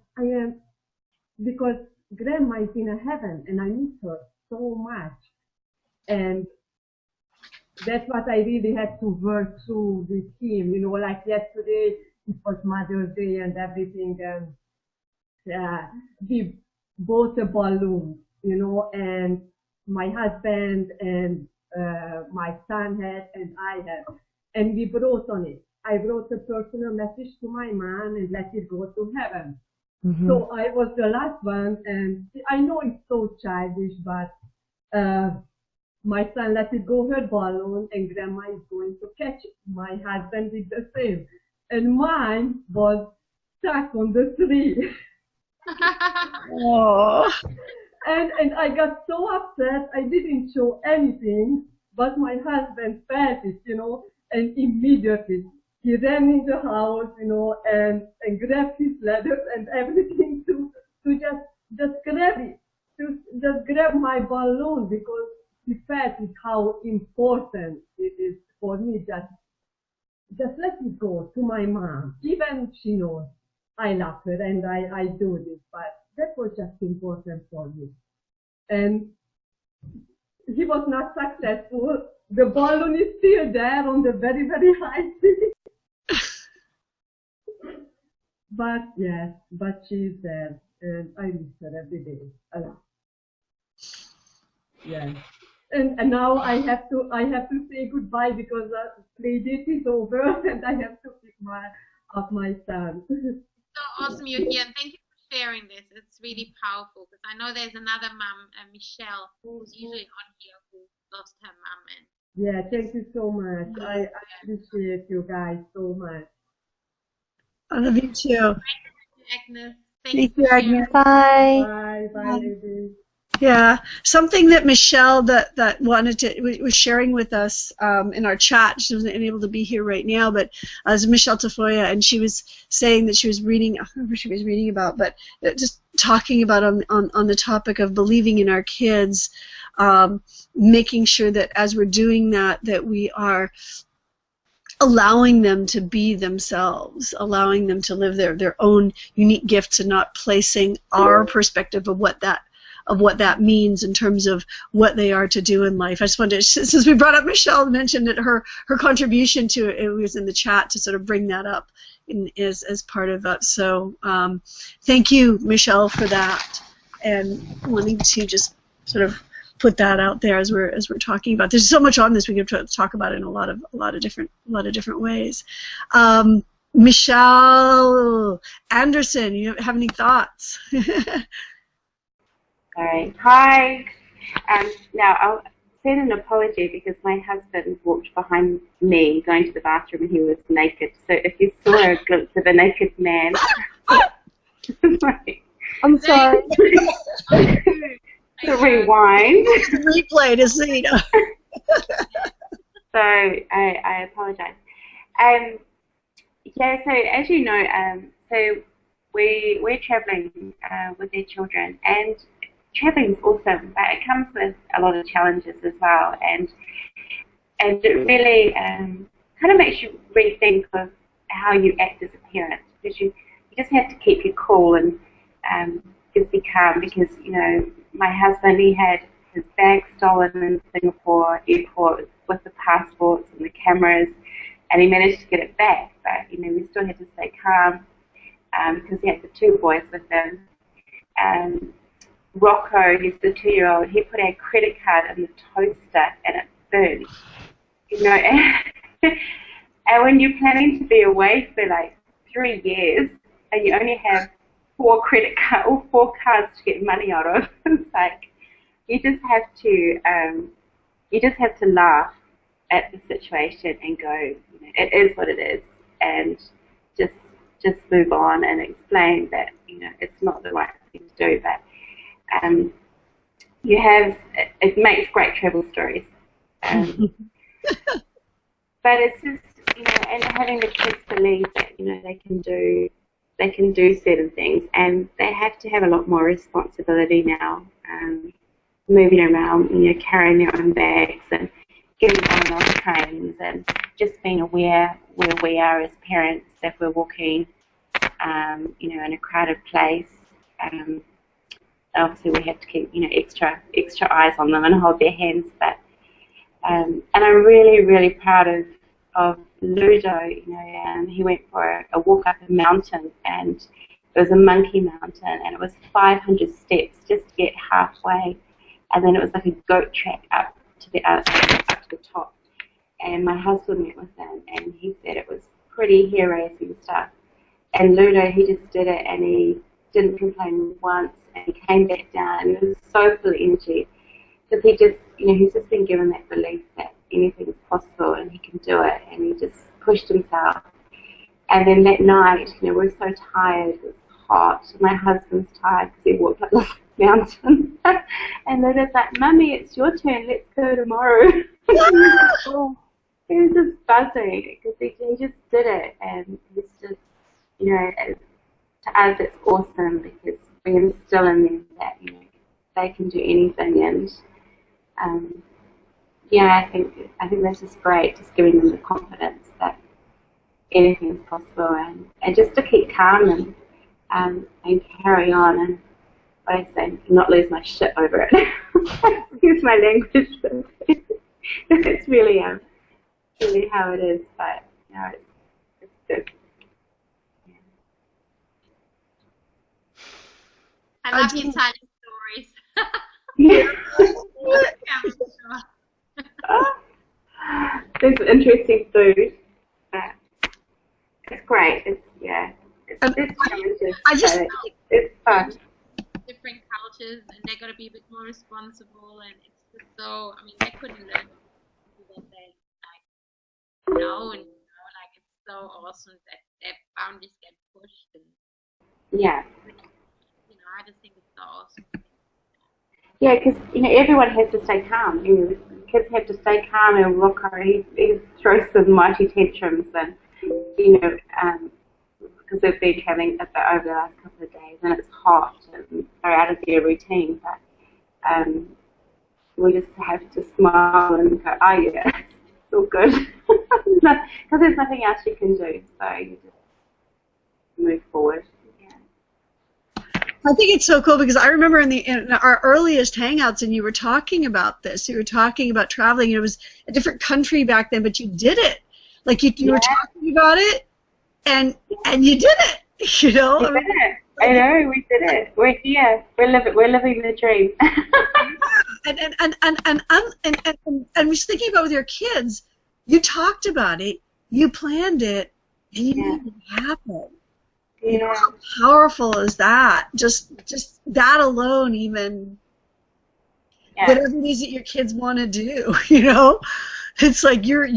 Because grandma is in a heaven and I miss her so much. And that's what I really had to work through with him. You know, like yesterday, it was Mother's Day and everything. And we bought a balloon, you know, and my husband and my son had and I had. And we wrote on it. I wrote a personal message to my mom and let it go to heaven. Mm-hmm. So I was the last one, and I know it's so childish, but my son let it go her balloon, and grandma is going to catch it. My husband did the same, and mine was stuck on the tree. Oh. And I got so upset. I didn't show anything, but my husband felt it, you know, and immediately he ran in the house, you know, and grabbed his ladder and everything to just grab it, to just grab my balloon, because he felt it how important it is for me just let it go to my mom. Even she knows I love her and I do this, but that was just important for me. And he was not successful. The balloon is still there on the very, very high tree. But yes, but she's there, and I miss her every day a lot. Yeah, and now I have to say goodbye because the play date is over, and I have to pick up my son. So awesome you're here, and thank you for sharing this. It's really powerful, because I know there's another mum, Michelle, who's usually on here, who lost her mum. And yeah, thank you so much. I appreciate you guys so much. I love you too. Agnes. Thank you, Agnes. Bye. Bye, ladies. Yeah, something that Michelle that wanted to was sharing with us in our chat. She wasn't able to be here right now, but as Michelle Tafoya, and she was saying that she was reading. I don't remember what she was reading about, but just talking about on the topic of believing in our kids, making sure that as we're doing that we are allowing them to be themselves, allowing them to live their own unique gifts, and not placing our perspective of what that means in terms of what they are to do in life. I just wanted to, since we brought up Michelle, mentioned that her contribution to it was in the chat to sort of bring that up as part of that. So thank you, Michelle, for that, and wanting to just sort of put that out there as we're talking about. There's so much on this we could talk about it in a lot of different ways. Michelle Anderson, you have any thoughts? All right. Hi. Now, I'll send an apology because my husband walked behind me going to the bathroom and he was naked. So if you saw a glimpse of a naked man, I'm sorry. To rewind. Replay to see. So I apologize. Yeah, so as you know, so we're traveling with their children, and traveling is awesome, but it comes with a lot of challenges as well, and it really kind of makes you rethink of how you act as a parent, because you just have to keep your cool and just be calm, because you know, my husband, he had his bag stolen in Singapore airport with the passports and the cameras, and he managed to get it back, but you know, we still had to stay calm because he had the 2 boys with him. Rocco, he's the 2-year-old, he put our credit card in the toaster and it burned. You know, and when you're planning to be away for like 3 years and you only have 4 cards to get money out of, it's like you just have to laugh at the situation and go, you know, it is what it is, and just move on and explain that, you know, it's not the right thing to do, but it makes great travel stories. But it's just, and having the kids believe that they can do certain things, and they have to have a lot more responsibility now, moving around, carrying their own bags and getting on and off trains, and just being aware where we are as parents if we're walking, in a crowded place. Obviously, we have to keep, extra eyes on them and hold their hands, but and I'm really, really proud of Ludo. He went for a walk up a mountain, and it was a monkey mountain, and it was 500 steps just to get halfway, and then it was like a goat track up to the top. And my husband went with him, and he said it was pretty hair-raising stuff. And Ludo, he just did it, and he didn't complain once, and he came back down, and he was so full of energy, because he just, he's just been given that belief that anything is possible and he can do it, and he just pushed himself. And then that night, we're so tired, it was hot, my husband's tired because he walked up the mountain, and then it's like, Mummy, it's your turn, let's go tomorrow. He was just buzzing because he just did it, and it's just, to us it's awesome because we instill in them that, they can do anything, and I think that's just great, just giving them the confidence that anything is possible, and just to keep calm and carry on, and what I say, not lose my shit over it. Excuse my language, but it's really how it is, but it's good. I love you telling stories. There's interesting food. It's great. It's challenges. It's fun. Different cultures, and they're going to be a bit more responsible, and it's just so, they couldn't learn that they know, and it's so awesome that their boundaries get pushed, and yeah. I just think it's so awesome. Yeah, because everyone has to stay calm. Kids have to stay calm, and Rocco, he throws some mighty tantrums, and because they've been travelling a bit over the last couple of days, and it's hot, and they're out of their routine. But we just have to smile and go, oh yeah, it's all good, because there's nothing else you can do. So you just move forward. I think it's so cool because I remember in our earliest Hangouts, and you were talking about this. You were talking about traveling. It was a different country back then, but you did it. Like you were talking about it, and you did it. We did it. I know, we did it. We're here. We're living the dream. and was thinking about with your kids. You talked about it. You planned it, and you made it happen. Yeah. How powerful is that? Just that alone, even whatever it is that your kids want to do, it's like you're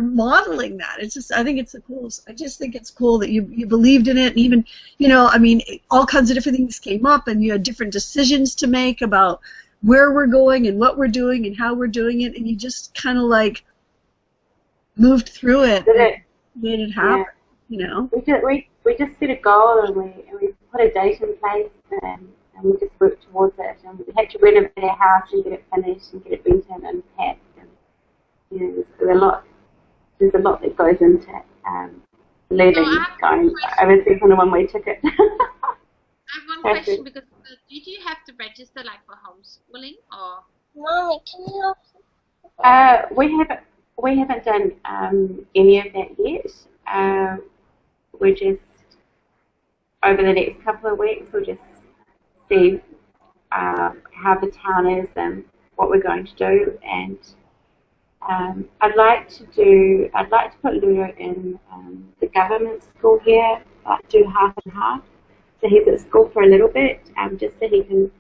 modeling that. It's just, I think it's the coolest. I just think it's cool that you believed in it, and even all kinds of different things came up, and you had different decisions to make about where we're going and what we're doing and how we're doing it, and you just kind of like moved through it, and made it happen. We just set a goal, and we put a date in place, and we just worked towards it. And we had to renovate our house and get it finished and get it rented and packed. And there's a lot that goes into leaving, going overseas on a one-way ticket. I have one question, because did you have to register for homeschooling, or? Mommy, can you also? We haven't done any of that yet. We're just, over the next couple of weeks, we'll just see how the town is and what we're going to do. And I'd like to put Ludo in the government school here, do half and half. So he's at school for a little bit, just so he can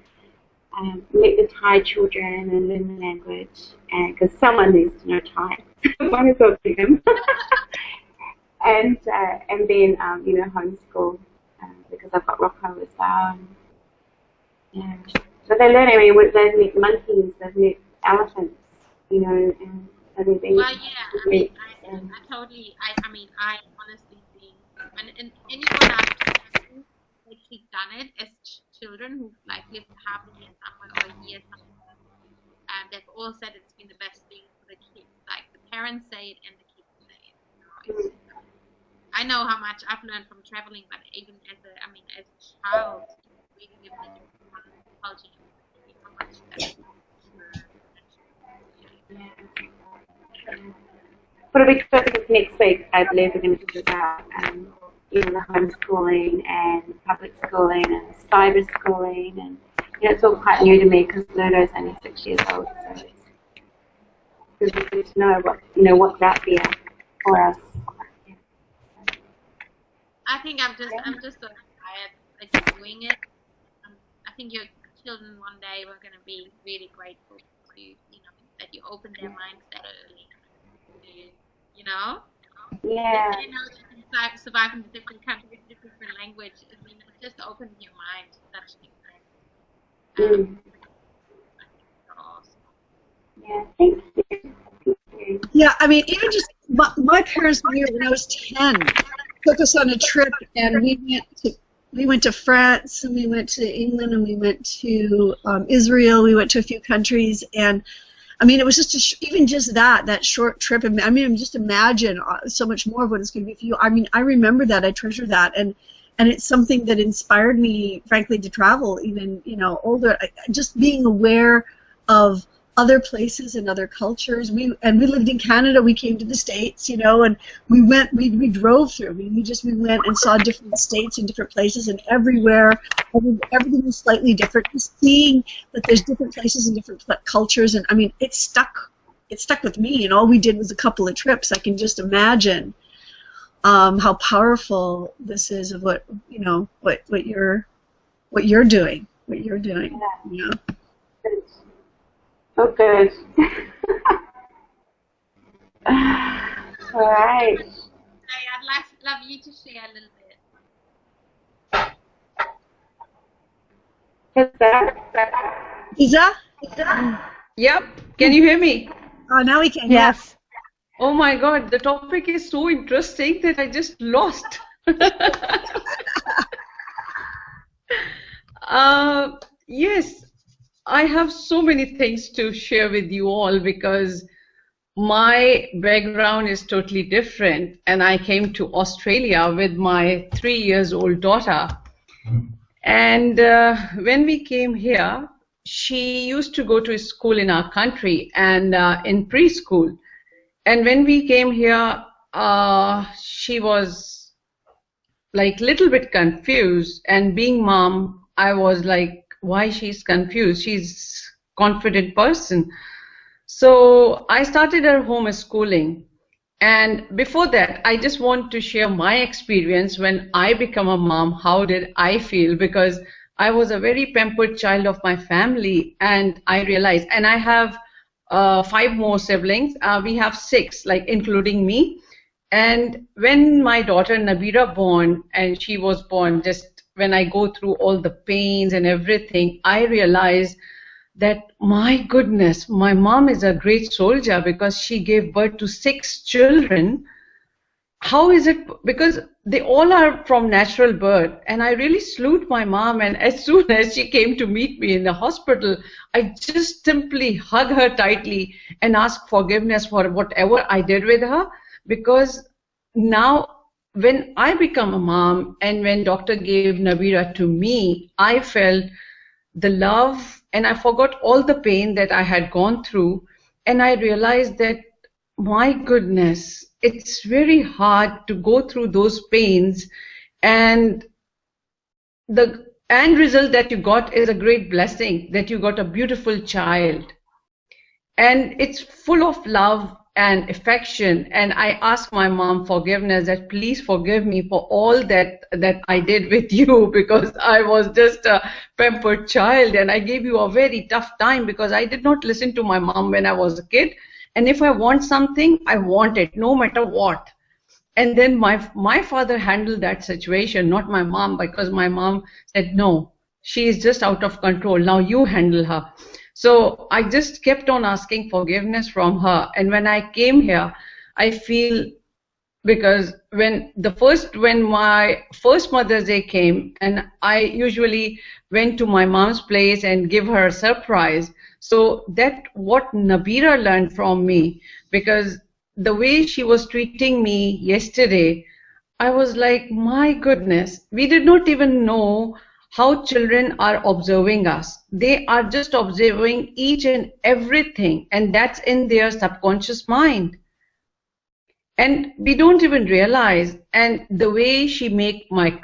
meet the Thai children and learn the language. And because someone needs to know Thai, might as well be him. And then homeschool because I've got Rocco as well. So they're learning. They've met monkeys, they've met elephants, and so they've been. Well, yeah. I totally, I mean, I honestly think, and anyone I've actually done it as children who've like lived happily in somewhere or a year somewhere, they've all said it's been the best thing for the kids. Like the parents say it and the kids say it. You know, I know how much I've learned from traveling, but even as a child, really lived in a different culture, how much that. But it'll be good because next week I believe we're going to talk about the homeschooling and public schooling and cyber schooling, and it's all quite new to me because Ludo's only 6 years old, so it's really good to know what's out there for us. I think I'm just so tired of doing it. I think your children one day were going to be really grateful to that you opened their minds that early. Yeah. They know they can survive in a different country with a different language. I mean, it just opens your mind to such things. I think it's awesome. Yeah, thank you. Yeah, I mean, even just my parents were here when I was 10. Took us on a trip, and we went to France, and we went to England, and we went to Israel. We went to a few countries, and I mean, it was just even just that short trip. I mean, just imagine so much more of what it's going to be for you. I mean, I remember that. I treasure that, and it's something that inspired me, frankly, to travel. Even older, just being aware of other places and other cultures. We lived in Canada. We came to the States, and we went. We drove through. We went and saw different states and different places, and everywhere, everything was slightly different. Just seeing that there's different places and different cultures, and I mean, it stuck with me. And all we did was a couple of trips. I can just imagine how powerful this is of what you're doing. Yeah. Oh, good. All right. I'd love you to share a little bit. Isa? Yep. Can you hear me? Oh, now we can. Yes. Oh my God, the topic is so interesting that I just lost. Yes, I have so many things to share with you all because my background is totally different, and I came to Australia with my 3-year-old daughter. And when we came here, she used to go to school in our country and in preschool. And when we came here, she was like little bit confused. And being mom, I was like, why she's confused? She's a confident person. So I started her homeschooling. And before that, I just want to share my experience when I became a mom. How did I feel? Because I was a very pampered child of my family, and I realized, and I have 5 more siblings. We have 6, like including me. And when my daughter Nabira born, and she was born, just when I go through all the pains and everything, I realized that, my goodness, my mom is a great soldier because she gave birth to 6 children. How is it? Because they all are from natural birth. And I really salute my mom. And as soon as she came to meet me in the hospital, I just simply hugged her tightly and asked forgiveness for whatever I did with her. Because now, when I become a mom and when doctor gave Nabira to me, I felt the love, and I forgot all the pain that I had gone through, and I realized that, my goodness, it's very hard to go through those pains, and the end result that you got is a great blessing, that you got a beautiful child, and it's full of love and affection. And I ask my mom forgiveness, that please forgive me for all that I did with you, because I was just a pampered child and I gave you a very tough time because I did not listen to my mom when I was a kid. And if I want something, I want it no matter what. And then my father handled that situation, not my mom, because my mom said, no, she is just out of control, now you handle her. So I just kept on asking forgiveness from her. And when I came here, I feel, because when my first Mother's Day came, and I usually went to my mom's place and give her a surprise. So that what Nabira learned from me, because the way she was treating me yesterday, I was like, my goodness, we did not even know how children are observing us. They are just observing each and everything, and that's in their subconscious mind. And we don't even realize. And the way she made my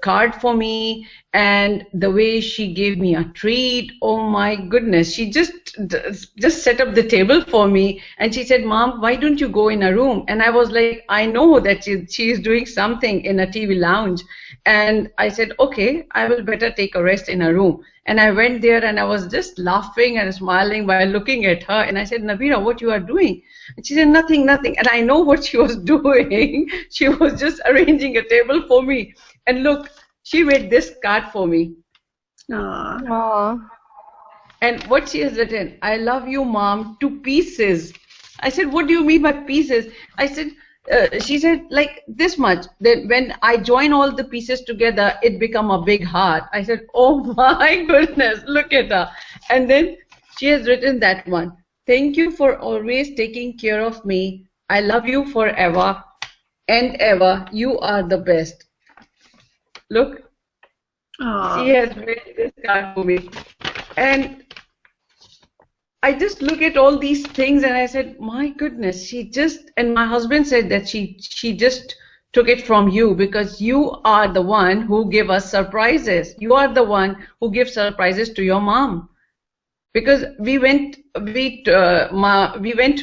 card for me, and the way she gave me a treat, oh my goodness, she just set up the table for me, and she said, Mom, why don't you go in a room? And I was like, I know that she is doing something in a TV lounge. And I said, okay, I will better take a rest in a room. And I went there, and I was just laughing and smiling while looking at her. And I said, Nabira, what you are doing? And she said, nothing, nothing. And I know what she was doing. She was just arranging a table for me. And look, she made this card for me. Aww. Aww. And what she has written, I love you, Mom, to pieces. I said, what do you mean by pieces? I said, she said, like this much. Then when I join all the pieces together, it become a big heart. I said, oh my goodness, look at her. And then she has written that one. Thank you for always taking care of me. I love you forever and ever. You are the best. Look, Aww. she has made this card for me. And I just look at all these things, and I said, my goodness, she just, and my husband said that she just took it from you, because you are the one who give us surprises. You are the one who gives surprises to your mom. Because we went to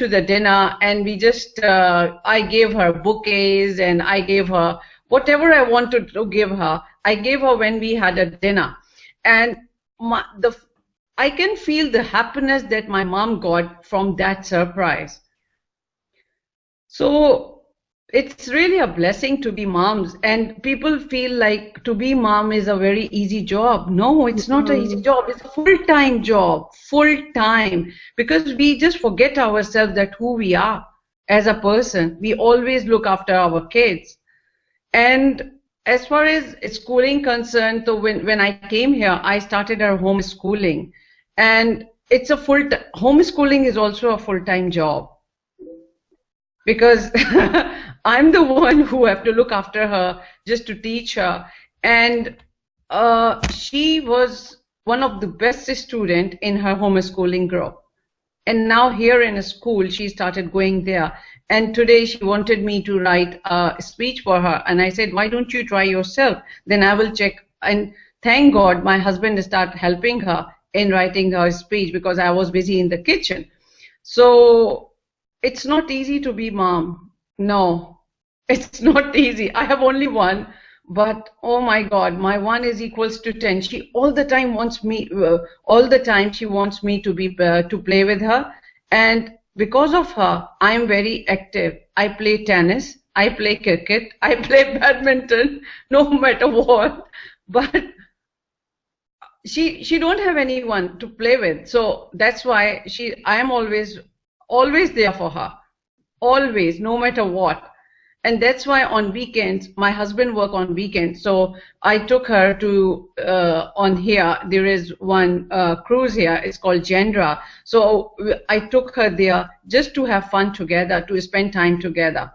the dinner, and we just, I gave her bouquets, and I gave her whatever I wanted to give her. I gave her when we had a dinner. And I can feel the happiness that my mom got from that surprise. So it's really a blessing to be moms, and people feel like to be mom is a very easy job. No, it's not an easy job. It's a full-time job, full-time, because we just forget ourselves that who we are as a person. We always look after our kids. And as far as schooling concerned, so when I came here, I started our homeschooling. And it's a homeschooling is also a full-time job, because I'm the one who have to look after her, just to teach her. And she was one of the best student in her homeschooling group. And now here in a school, she started going there. And today she wanted me to write a speech for her. And I said, why don't you try yourself? Then I will check. And thank God my husband started helping her in writing her speech, because I was busy in the kitchen. So it's not easy to be mom. No, it's not easy. I have only one, but oh my God, my one is equals to 10. She all the time wants me, she wants me to be to play with her. And because of her, I am very active. I play tennis, I play cricket, I play badminton, no matter what. But she don't have anyone to play with, so that's why I am always there for her, always, no matter what. And that's why on weekends, my husband work on weekends, so I took her to on here. There is one cruise here. It's called Gendra. So I took her there just to have fun together, to spend time together.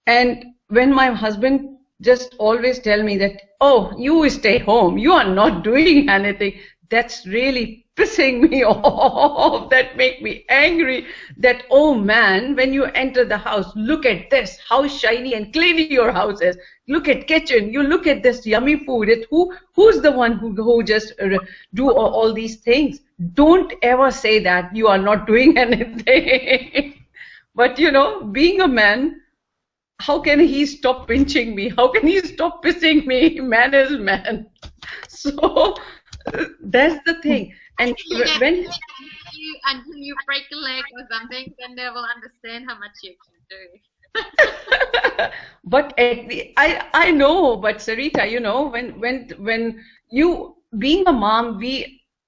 And when my husband just always tell me that, oh, you stay home, you are not doing anything, that's really pissing me off. That make me angry. That, oh man, when you enter the house, look at this, how shiny and clean your house is. Look at kitchen, you look at this yummy food. Who's the one who just do all these things? Don't ever say that you are not doing anything. But you know, being a man, how can he stop pinching me? How can he stop pissing me? Man is man. So that's the thing. And when until you break a leg or something, then they will understand how much you can do. But I know, but Sarita, you know, when you being a mom,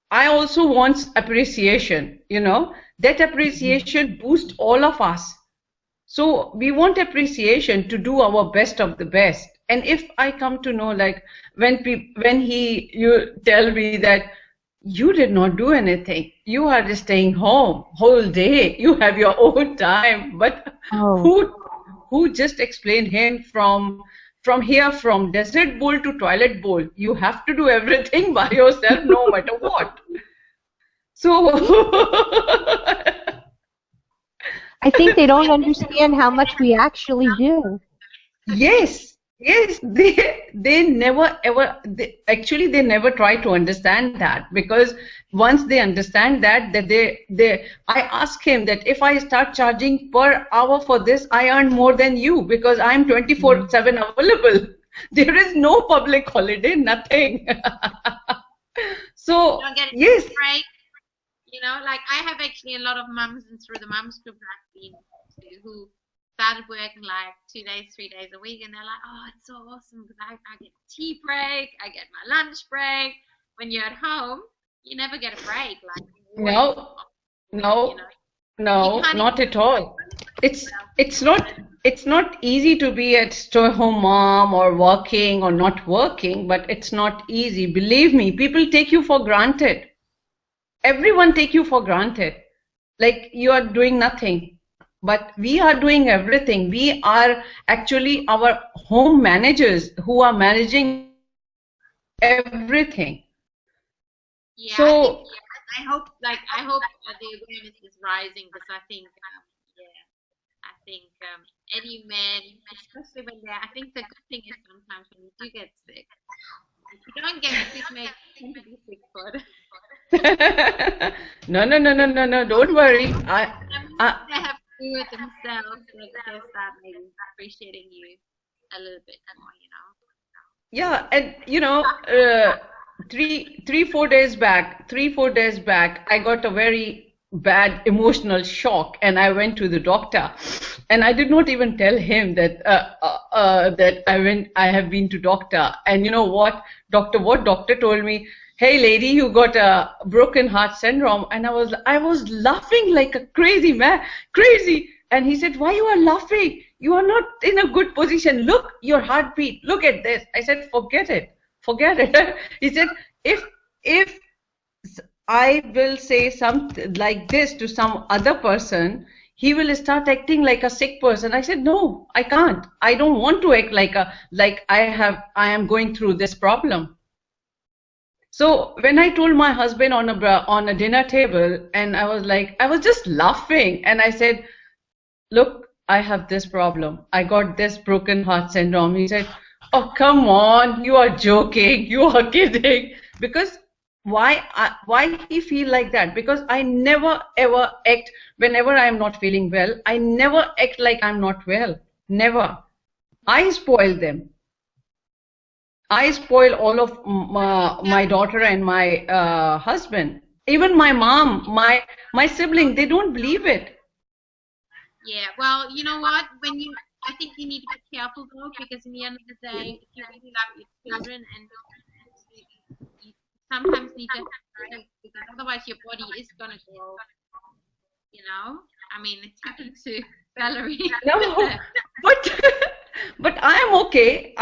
I also want appreciation. You know, that appreciation boosts all of us. So we want appreciation to do our best of the best. And if I come to know, like when you tell me that you did not do anything, you are just staying home whole day, you have your own time, but who just explained him from desert bowl to toilet bowl, you have to do everything by yourself no matter what. So I think they don't understand how much we actually do. Yes, they never ever, they never try to understand that, because once they understand that I ask him that if I start charging per hour for this, I earn more than you because I'm 24/7 available. There is no public holiday, nothing. So don't get yes. break. You know, like I have actually a lot of mums and through the mums group that I've been to who started working like 2 days, 3 days a week, and they're like, oh, it's so awesome because I get tea break, I get my lunch break. When you're at home, you never get a break. Like No, not at all. It's not easy to be a stay-home mom or working or not working, but it's not easy. Believe me, people take you for granted. Everyone take you for granted, like you are doing nothing, but we are doing everything. We are actually our home managers who are managing everything. Yeah, So I hope the awareness is rising because I think any man, especially when I think the good thing is sometimes when you do get sick, if you don't get sick, man, you tend to be sick for it. No, don't worry. They have to do it themselves. They start maybe appreciating you a little bit more, you know. Yeah, and you know, 4 days back, I got a very bad emotional shock, and I went to the doctor, and I did not even tell him that I have been to doctor. And you know what doctor told me? Hey lady, you got a broken heart syndrome. And I was laughing like a crazy man, crazy. And he said, why you are laughing? You are not in a good position. Look, your heartbeat. Look at this. I said, forget it. He said, if I will say something like this to some other person, he will start acting like a sick person. I said, no, I can't. I don't want to act like I am going through this problem. So when I told my husband on a dinner table, and I was just laughing, and I said, look, I have this problem. I got this broken heart syndrome. He said, oh, come on, you are joking, you are kidding. Because why he feel like that? Because I never ever act, whenever I am not feeling well, I never act like I'm not well. Never. I spoil them. I spoil all of my daughter and my husband. Even my mom, my sibling, they don't believe it. Yeah, well, you know what? I think you need to be careful though, because in the end of the day, if you really love your children, and you sometimes need to have a break, because otherwise your body is gonna go. You know, I mean, it's happened to Valerie. No, but I am okay.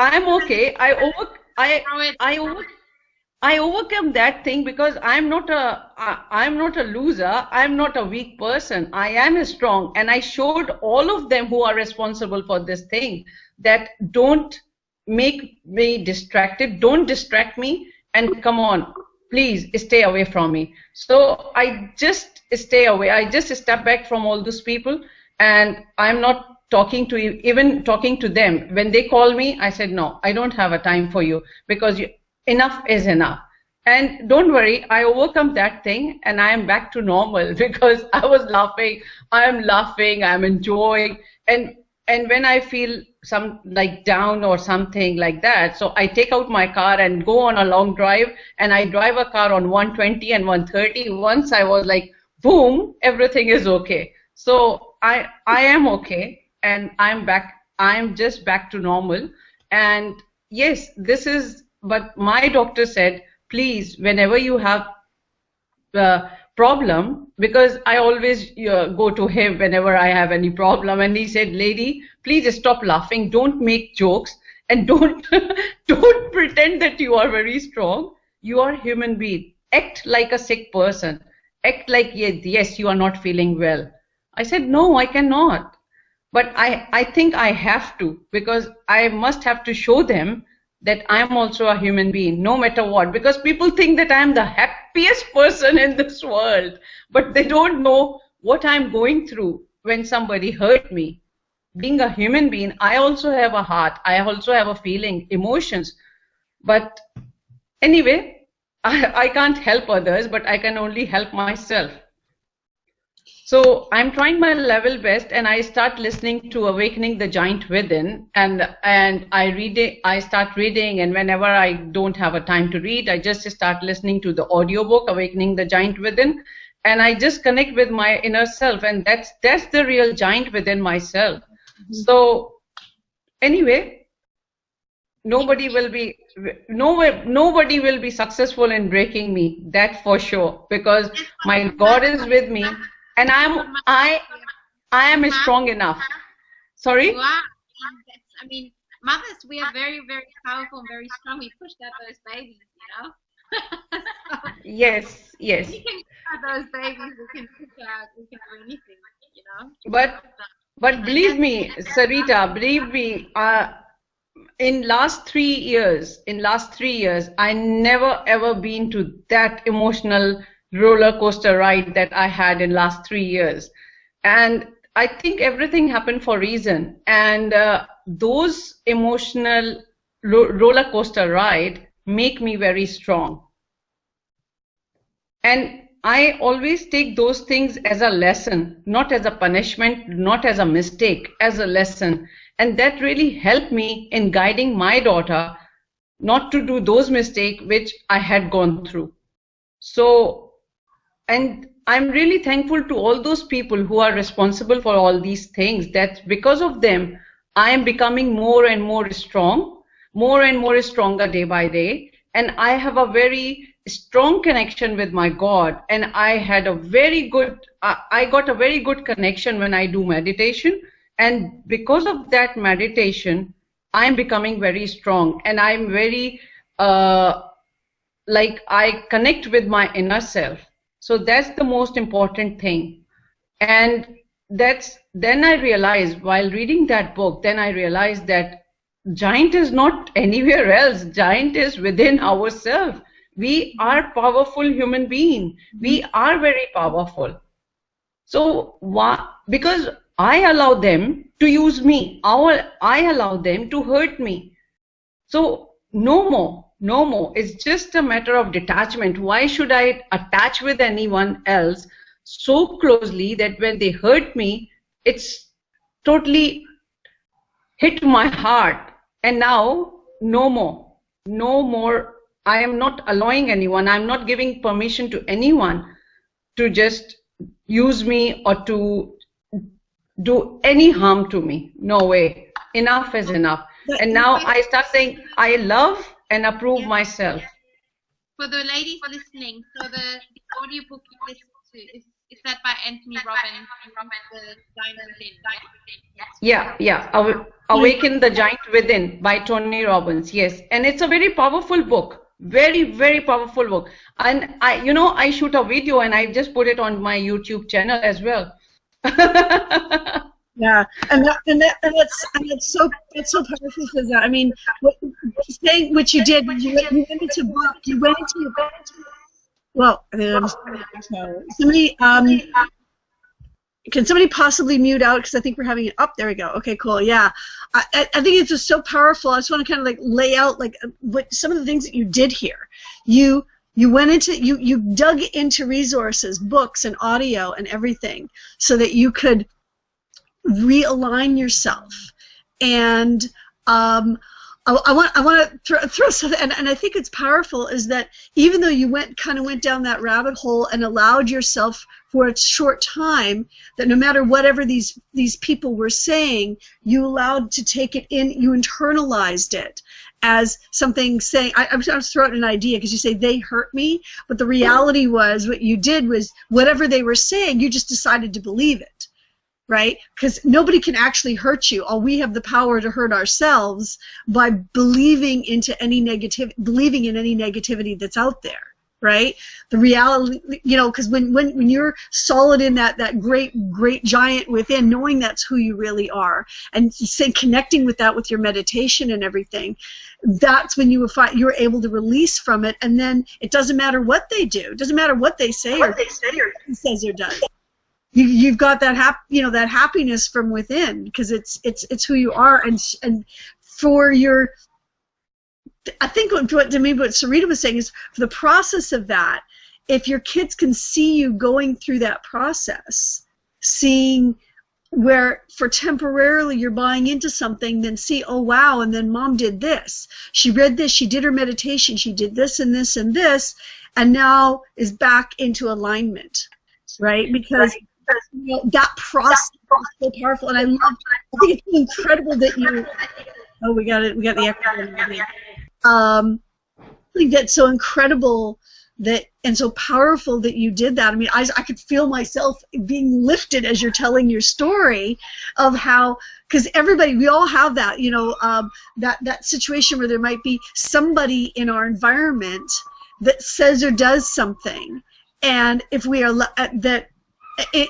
I overcome that thing, because I'm not a loser. I'm not a weak person. I am strong, and I showed all of them who are responsible for this thing that don't make me distracted. Don't distract me, and come on, please stay away from me. So I just stay away. I just step back from all those people, and I'm not even talking to them. When they call me, I said, no, I don't have a time for you, because enough is enough. And don't worry, I overcome that thing, and I am back to normal, because I was laughing, I'm enjoying, and when I feel some like down or something like that, so I take out my car and go on a long drive, and I drive a car on 120 and 130. Once I was like, boom, everything is okay. So I am okay, and I'm just back to normal. And yes, but my doctor said, please, whenever you have problem, because I always go to him whenever I have any problem, and he said, "Lady, please stop laughing, don't make jokes, and don't don't pretend that you are very strong. You are a human being. Act like a sick person. Act like, yes, you are not feeling well." I said, "No, I cannot. But I think I have to, because I must have to show them that I am also a human being, no matter what. Because people think that I am the happiest person in this world, but they don't know what I'm going through when somebody hurt me. Being a human being, I also have a heart. I also have a feeling, emotions. But anyway, I can't help others, but I can only help myself. So I'm trying my level best, and I start listening to Awakening the Giant Within, and I start reading, and whenever I don't have a time to read, I just start listening to the audiobook Awakening the Giant Within, and I just connect with my inner self, and that's the real giant within myself. So anyway, nobody will be successful in breaking me, that for sure, because my God is with me. And I am strong enough. Sorry? Wow. I mean, mothers, we are very, very powerful and very strong. We pushed out those babies, you know? So, yes. we can push out those babies. We can do anything, you know? But believe me, Sarita, believe me, in last 3 years, I never ever been to that emotional roller coaster ride that I had in last 3 years. And I think everything happened for a reason. And those emotional roller coaster ride make me very strong. And I always take those things as a lesson, not as a punishment, not as a mistake, as a lesson. And that really helped me in guiding my daughter not to do those mistakes which I had gone through. So, and I'm really thankful to all those people who are responsible for all these things, that because of them, I am becoming more and more strong, more and more stronger day by day. And I have a very strong connection with my God. And I got a very good connection when I do meditation. And because of that meditation, I'm becoming very strong. And I'm very, I connect with my inner self. So that's the most important thing. And then I realized, while reading that book, then I realized that giant is not anywhere else. Giant is within ourselves. We are powerful human beings. We are very powerful. So why? Because I allow them to use me. I allow them to hurt me. So no more. No more. It's just a matter of detachment. Why should I attach with anyone else so closely that when they hurt me, it's totally hit my heart? And now, no more. No more. I am not allowing anyone. I'm not giving permission to anyone to just use me or to do any harm to me. No way. Enough is enough. And now I start saying, I love and approve myself. For the ladies listening, so the audiobook you listen to, is that by Anthony Robbins, The Giant Within? Yeah. Awaken the Giant Within by Tony Robbins, yes. And it's a very powerful book. Very, very powerful book. And I shoot a video and I just put it on my YouTube channel as well. Yeah, and that's so powerful, because I mean, what you did, you went into book, you went into well, I mean, somebody can somebody possibly mute out, because I think we're having it up. There we go. Okay, cool. Yeah, I think it's just so powerful. I just want to kind of like lay out like what some of the things that you did here. You went into you dug into resources, books, and audio, and everything, so that you could realign yourself. And I want to throw something, and I think it's powerful, is that even though you kind of went down that rabbit hole and allowed yourself for a short time, that no matter whatever these people were saying, you allowed to take it in, you internalized it as something saying, I'm just throwing an idea because you say they hurt me, but the reality was what you did was whatever they were saying, you just decided to believe it. Right? Because nobody can actually hurt you. All we have the power to hurt ourselves by believing in any negativity that's out there. Right? The reality, because when you're solid in that great giant within, knowing that's who you really are, and connecting with that with your meditation and everything, that's when you're able to release from it, and then it doesn't matter what they do, it doesn't matter what they say or says or does. You've got that that happiness from within, because it's who you are, and for your, I think what Sarita was saying is, for the process of that, if your kids can see you going through that process, seeing where for temporarily you're buying into something, then see, oh wow, and then mom did this, she read this, she did her meditation, she did this and this and this, and now is back into alignment, right? Because that process is so powerful, and I think it's incredible that you. Oh, we got the echo. I think that's so incredible and so powerful that you did that. I mean, I could feel myself being lifted as you're telling your story of how, because we all have that, that situation where there might be somebody in our environment that says or does something, and if we are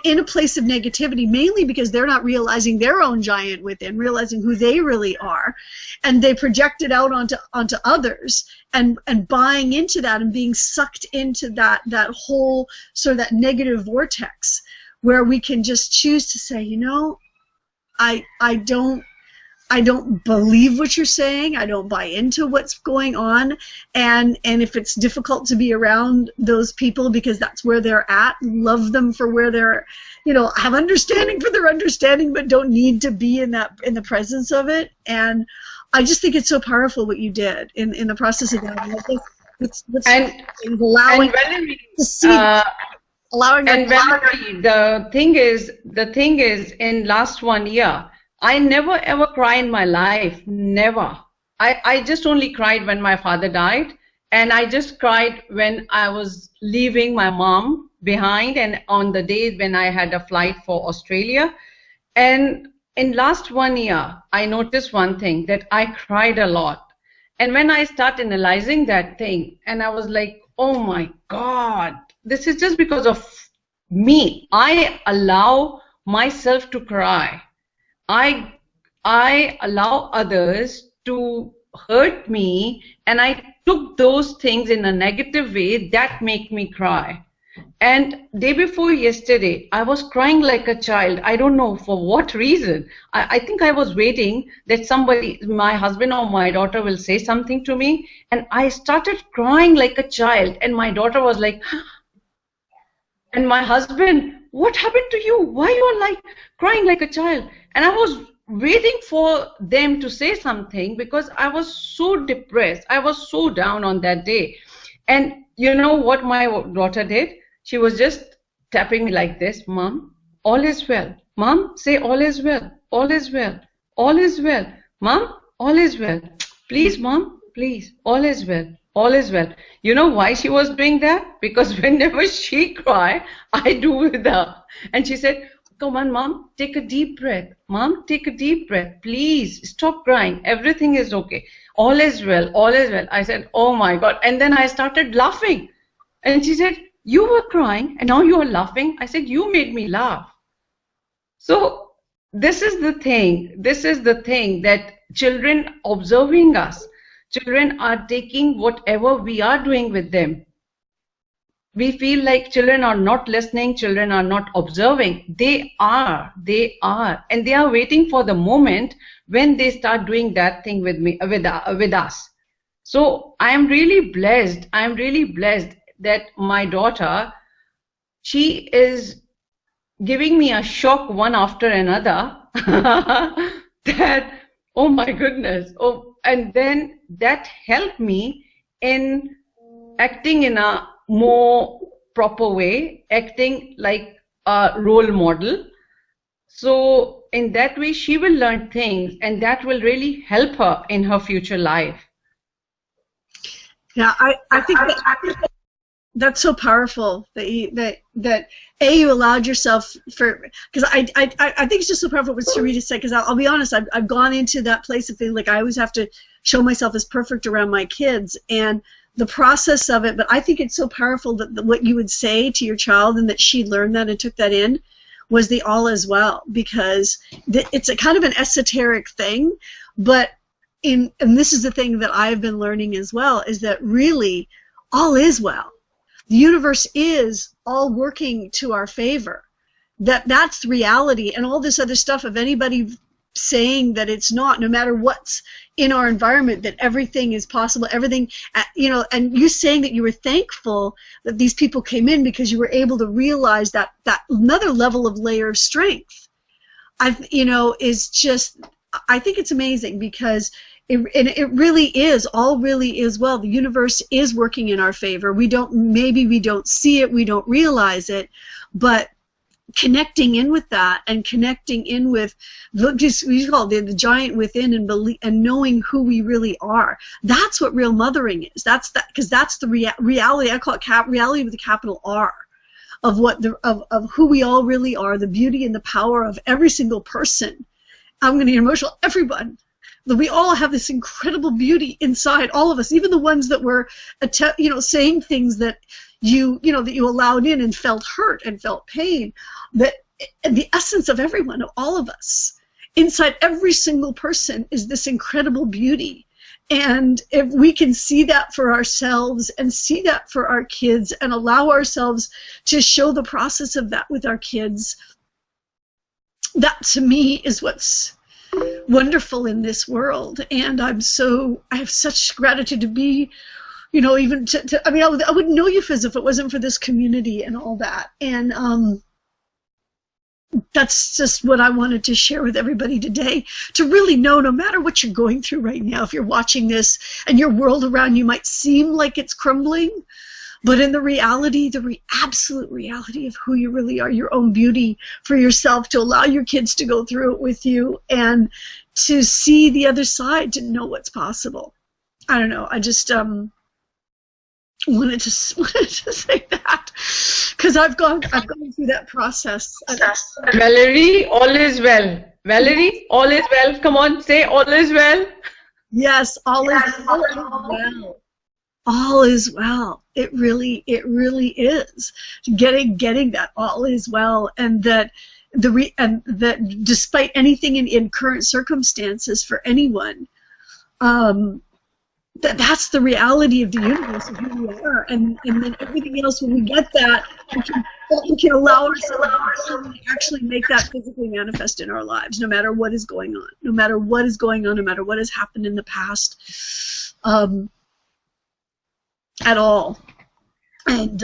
in a place of negativity, mainly because they're not realizing their own giant within, realizing who they really are, and they project it out onto others, and buying into that and being sucked into that whole sort of that negative vortex, where we can just choose to say, I don't believe what you're saying. I don't buy into what's going on, and if it's difficult to be around those people because that's where they're at, love them for where they're, have understanding for their understanding, but don't need to be in the presence of it. And I just think it's so powerful what you did in the process of that. And allowing to see. Valerie, the thing is, in last 1 year, I never ever cried in my life, never. I just only cried when my father died, and I just cried when I was leaving my mom behind, and on the day when I had a flight for Australia. And in last 1 year, I noticed one thing, that I cried a lot. And when I started analyzing that thing, and I was like, oh my God, this is just because of me. I allow myself to cry. I allow others to hurt me, and I took those things in a negative way that make me cry. And day before yesterday, I was crying like a child. I don't know for what reason. I think I was waiting that somebody, my husband or my daughter, will say something to me, and I started crying like a child, and my daughter was like, and my husband, what happened to you? Why you are like crying like a child? And I was waiting for them to say something because I was so depressed. I was so down on that day. And you know what my daughter did? She was just tapping me like this, Mom, all is well. Mom, say all is well. All is well. All is well. Mom, all is well. Please, Mom, please, all is well. All is well. You know why she was doing that? Because whenever she cried, I do with her. And she said, come on, Mom, take a deep breath. Mom, take a deep breath. Please, stop crying. Everything is okay. All is well. All is well. I said, oh my God. And then I started laughing. And she said, you were crying and now you are laughing. I said, you made me laugh. So this is the thing. This is the thing, that children observing us. Children are taking whatever we are doing with them. We feel like children are not listening, children are not observing. They are, and they are waiting for the moment when they start doing that thing with me, with us. So I am really blessed. I am really blessed that my daughter, she is giving me a shock one after another. That, oh my goodness, oh. and then that helped me in acting in a more proper way, acting like a role model. So in that way, she will learn things, and that will really help her in her future life. Yeah, I think that's so powerful that you allowed yourself for, because I think it's just so powerful what Sarita said, because I'll be honest, I've gone into that place of feeling like I always have to show myself as perfect around my kids and the process of it, but I think it's so powerful that what you would say to your child and that she learned that and took that in was the all is well, because it's a kind of an esoteric thing, but and this is the thing that I've been learning as well, is that really all is well. The universe is all working to our favor. That's the reality, and all this other stuff of anybody saying that it's not, no matter what's in our environment, that everything is possible, everything, you know, and you saying that you were thankful that these people came in because you were able to realize that another level of layer of strength, you know, is just, I think it's amazing, because it really is, all really is well. The universe is working in our favor. Maybe we don't see it, we don't realize it, but connecting in with that and connecting in with we call it the giant within, and knowing who we really are. That's what real mothering is. Because that's the reality. I call it reality with a capital R, of what of who we all really are, the beauty and the power of every single person. I'm going to get emotional. Everyone. We all have this incredible beauty inside all of us, even the ones that were, you know, saying things that you allowed in and felt hurt and felt pain. That the essence of everyone, of all of us, inside every single person is this incredible beauty. And if we can see that for ourselves and see that for our kids and allow ourselves to show the process of that with our kids, that to me is what's wonderful in this world. And I have such gratitude to be, you know, even I mean, I wouldn't know you, Fizz, if it wasn't for this community and all that. And that's just what I wanted to share with everybody today, to really know, no matter what you're going through right now, if you're watching this and your world around you might seem like it's crumbling, but in the reality, absolute reality of who you really are, your own beauty for yourself, to allow your kids to go through it with you and to see the other side, to know what's possible. I don't know. I just wanted to say that, because I've gone through that process. Valerie, all is well. Valerie, all is well. Come on, say all is well. Yes, all is well. All is well. It really is. Getting that all is well, and that that despite anything in current circumstances for anyone, that's the reality of the universe, of who we are, and then everything else, when we get that, we can allow ourselves to actually make that physically manifest in our lives, no matter what is going on, no matter what has happened in the past, at all. And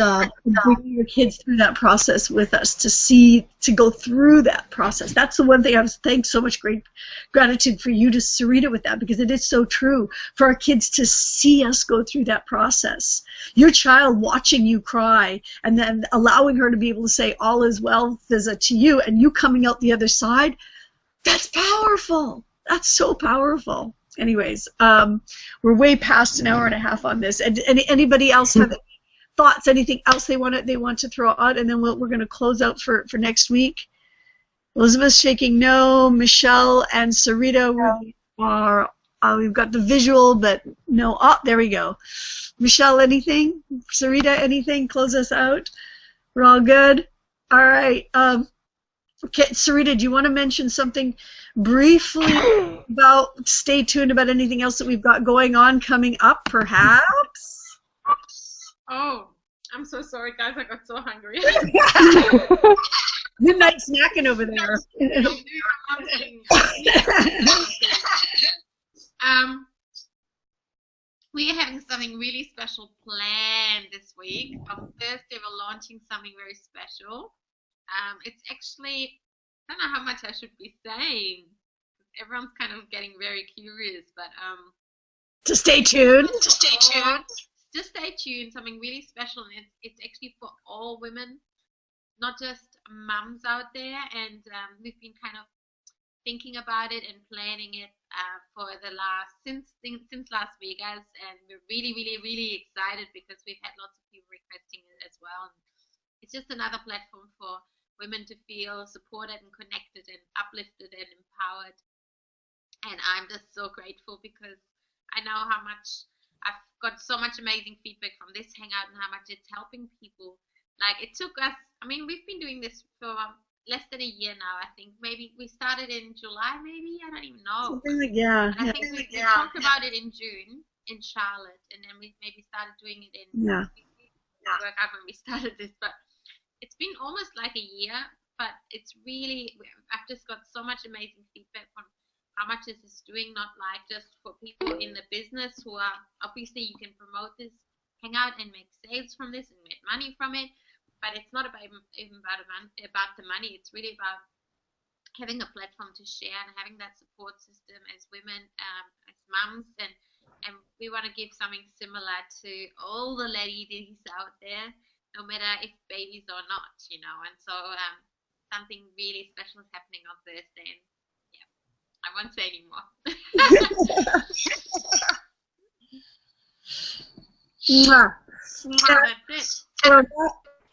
bringing your kids through that process with us, to go through that process. That's the one thing I was thanks so much, great gratitude for you to Sarita with that, because it is so true for our kids to see us go through that process. Your child watching you cry and then allowing her to be able to say all is well to you, and you coming out the other side, that's powerful. That's so powerful. Anyways, we're way past an hour and a half on this. And anybody else have thoughts, anything else they want to throw out, and then we're going to close out for next week? Elizabeth's shaking no. Michelle and Sarita are we've got the visual, but no. Oh, there we go. Michelle, anything? Sarita, anything? Close us out. We're all good. All right. Okay, Sarita, do you want to mention something briefly about? Stay tuned about anything else that we've got going on coming up, perhaps. Oh, I'm so sorry, guys. I got so hungry. Midnight snacking over there. We are having something really special planned this week. On Thursday, we're launching something very special. It's actually, I don't know how much I should be saying. Everyone's kind of getting very curious, but To stay tuned. Just stay tuned. Something really special, and it's actually for all women, not just mums out there. And we've been kind of thinking about it and planning it for since Las Vegas, and we're really excited because we've had lots of people requesting it as well. And it's just another platform for women to feel supported and connected and uplifted and empowered. And I'm just so grateful because I know how much I've got so much amazing feedback from this Hangout and how much it's helping people. Like, it took us, I mean, we've been doing this for less than a year now, I think. Maybe we started in July, maybe? I don't even know. Something like, yeah. And I think we talked about it in June in Charlotte, and then we maybe started doing it in work out when we started this. But it's been almost like a year, but it's really, I've just got so much amazing feedback from how much this is doing, not like just for people in the business who are, obviously you can promote this Hangout and make sales from this and make money from it, but it's not about the money. It's really about having a platform to share and having that support system as women, as mums, and we want to give something similar to all the ladies out there, no matter if babies or not, you know. And so something really special is happening on Thursday, and yeah, I won't say anymore. That's it.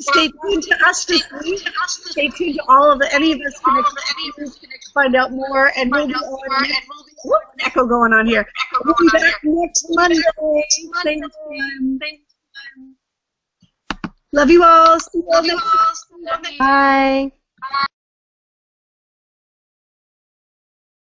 Stay tuned to us this week. Stay tuned to all of any of us connected to find out more. And we'll be on. Whoop, echo going on here. We'll be back next Monday. Same time. Love you all. See you all next week. Bye.